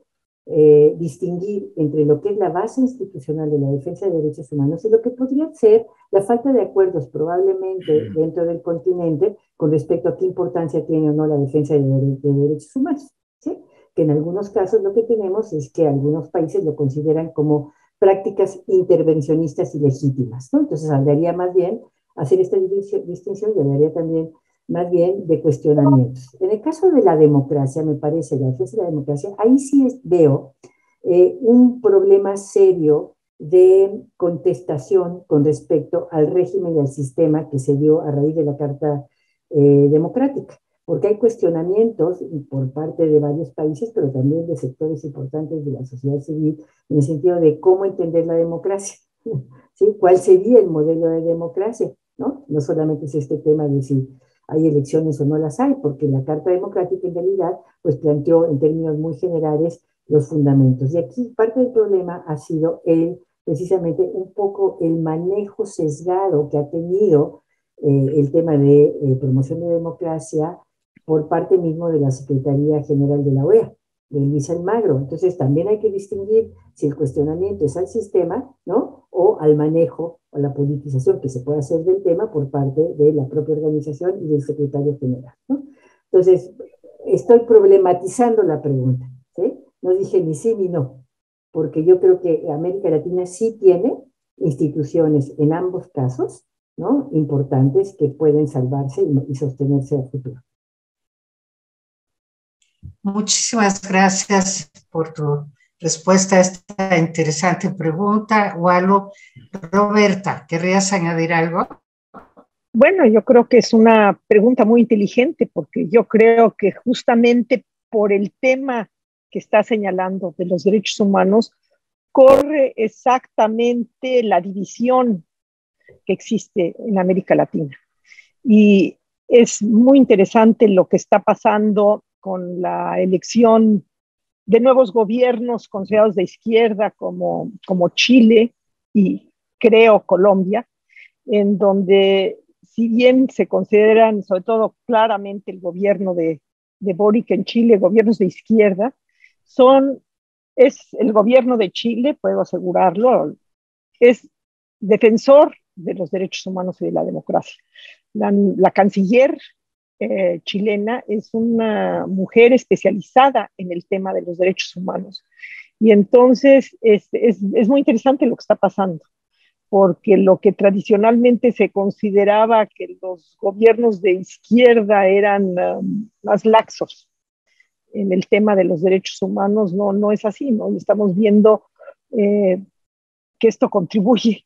distinguir entre lo que es la base institucional de la defensa de derechos humanos y lo que podría ser la falta de acuerdos probablemente dentro del continente con respecto a qué importancia tiene o no la defensa de derechos humanos, ¿sí? Que en algunos casos lo que tenemos es que algunos países lo consideran como prácticas intervencionistas ilegítimas, ¿no? Entonces hablaría más bien, hacer esta distinción y hablaría también más bien de cuestionamientos. En el caso de la democracia, me parece, la defensa de la democracia, ahí sí veo un problema serio de contestación con respecto al régimen y al sistema que se dio a raíz de la Carta Democrática, porque hay cuestionamientos por parte de varios países, pero también de sectores importantes de la sociedad civil, en el sentido de cómo entender la democracia, ¿sí? ¿Cuál sería el modelo de democracia? ¿No? No solamente es este tema de si hay elecciones o no las hay, porque la Carta Democrática en realidad pues planteó en términos muy generales los fundamentos. Y aquí parte del problema ha sido precisamente un poco el manejo sesgado que ha tenido el tema de promoción de democracia por parte mismo de la Secretaría General de la OEA, de Luis Almagro. Entonces también hay que distinguir si el cuestionamiento es al sistema, ¿no? O al manejo o la politización que se puede hacer del tema por parte de la propia organización y del secretario general, ¿no? Entonces, estoy problematizando la pregunta, ¿sí? No dije ni sí ni no, porque yo creo que América Latina sí tiene instituciones en ambos casos, ¿no? Importantes que pueden salvarse y sostenerse a futuro. Muchísimas gracias por tu respuesta a esta interesante pregunta. Walo, Roberta, ¿querrías añadir algo? Bueno, yo creo que es una pregunta muy inteligente porque yo creo que justamente por el tema que está señalando de los derechos humanos, corre exactamente la división que existe en América Latina. Y es muy interesante lo que está pasando con la elección de nuevos gobiernos considerados de izquierda como Chile y creo Colombia, en donde si bien se consideran sobre todo claramente el gobierno de Boric en Chile, gobiernos de izquierda, es el gobierno de Chile, puedo asegurarlo, es defensor de los derechos humanos y de la democracia. La canciller chilena es una mujer especializada en el tema de los derechos humanos. Y entonces es muy interesante lo que está pasando, porque lo que tradicionalmente se consideraba que los gobiernos de izquierda eran más laxos en el tema de los derechos humanos, no es así, ¿no? Y estamos viendo que esto contribuye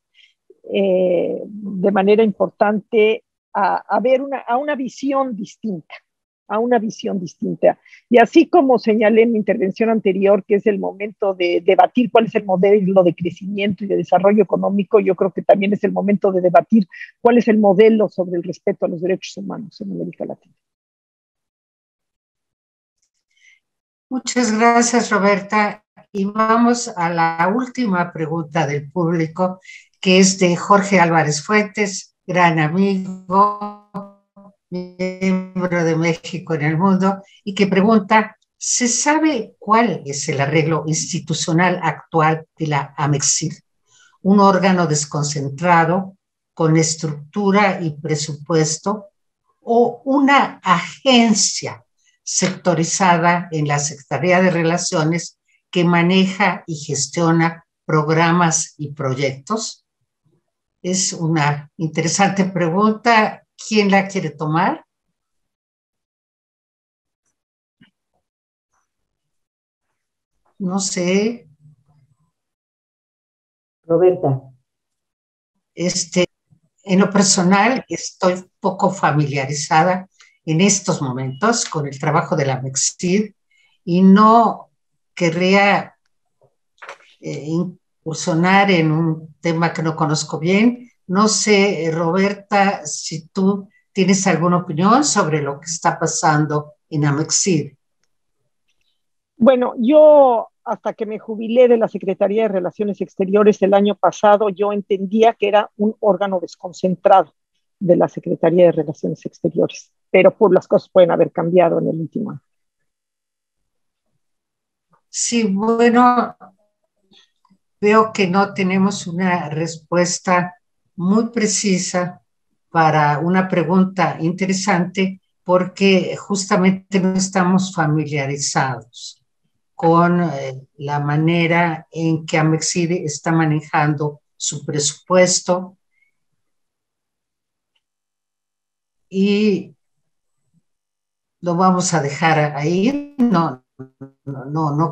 de manera importante a ver una visión distinta, a una visión distinta. Y así como señalé en mi intervención anterior, que es el momento de debatir cuál es el modelo de crecimiento y de desarrollo económico, yo creo que también es el momento de debatir cuál es el modelo sobre el respeto a los derechos humanos en América Latina. Muchas gracias, Roberta. Y vamos a la última pregunta del público, que es de Jorge Álvarez Fuentes, gran amigo, miembro de México en el mundo, y que pregunta: ¿se sabe cuál es el arreglo institucional actual de la AMEXID? Un órgano desconcentrado, con estructura y presupuesto, o una agencia sectorizada en la Secretaría de Relaciones que maneja y gestiona programas y proyectos? Es una interesante pregunta. ¿Quién la quiere tomar? No sé. Roberta. En lo personal, estoy poco familiarizada en estos momentos con el trabajo de la AMEXID y no querría incursionar en un tema que no conozco bien. No sé, Roberta, si tú tienes alguna opinión sobre lo que está pasando en AMEXID. Bueno, yo hasta que me jubilé de la Secretaría de Relaciones Exteriores el año pasado, yo entendía que era un órgano desconcentrado de la Secretaría de Relaciones Exteriores, pero pues las cosas pueden haber cambiado en el último año. Sí, bueno, veo que no tenemos una respuesta muy precisa para una pregunta interesante, porque justamente no estamos familiarizados con la manera en que AMEXID está manejando su presupuesto, y lo vamos a dejar ahí. No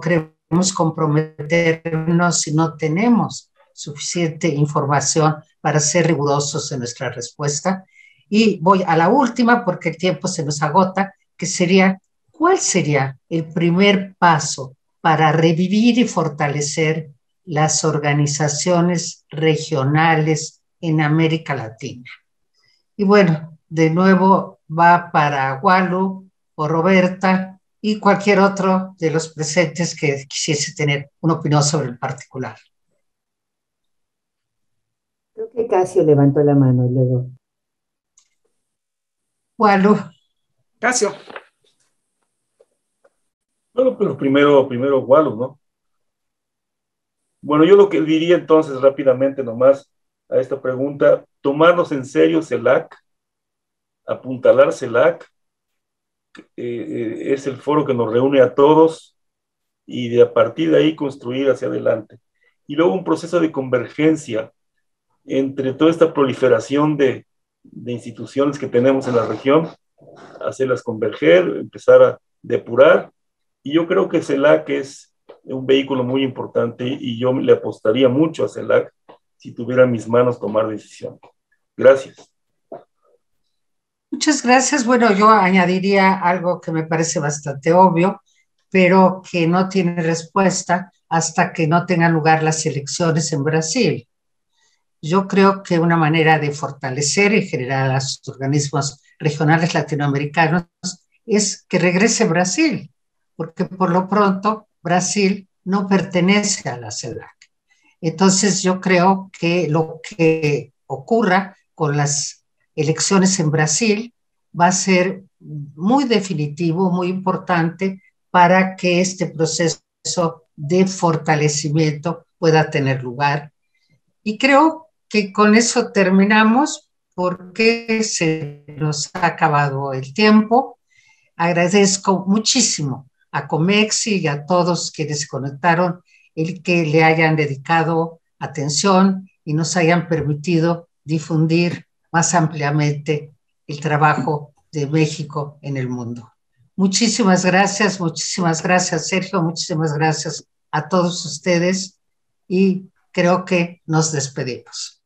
queremos comprometernos si no tenemos suficiente información para ser rigurosos en nuestra respuesta. Y voy a la última porque el tiempo se nos agota, que sería: ¿cuál sería el primer paso para revivir y fortalecer las organizaciones regionales en América Latina? Y bueno, de nuevo va para Walu o Roberta y cualquier otro de los presentes que quisiese tener una opinión sobre el particular. Creo que Casio levantó la mano luego. Walu. Casio. Bueno, pero primero Walu, ¿no? Bueno, yo lo que diría entonces rápidamente nomás a esta pregunta: tomarnos en serio CELAC, apuntalar CELAC, es el foro que nos reúne a todos, y a partir de ahí construir hacia adelante. Y luego un proceso de convergencia entre toda esta proliferación de instituciones que tenemos en la región, hacerlas converger, empezar a depurar. Y yo creo que CELAC es un vehículo muy importante, y yo le apostaría mucho a CELAC si tuviera en mis manos tomar decisión. Gracias. Muchas gracias. Bueno, yo añadiría algo que me parece bastante obvio, pero que no tiene respuesta hasta que no tengan lugar las elecciones en Brasil. Yo creo que una manera de fortalecer y generar a los organismos regionales latinoamericanos es que regrese Brasil, porque por lo pronto Brasil no pertenece a la CELAC. Entonces yo creo que lo que ocurra con las elecciones en Brasil va a ser muy definitivo, muy importante para que este proceso de fortalecimiento pueda tener lugar. Y creo que con eso terminamos, porque se nos ha acabado el tiempo. Agradezco muchísimo a Comexi y a todos quienes se conectaron el que le hayan dedicado atención y nos hayan permitido difundir más ampliamente el trabajo de México en el mundo. Muchísimas gracias, Sergio, muchísimas gracias a todos ustedes y creo que nos despedimos.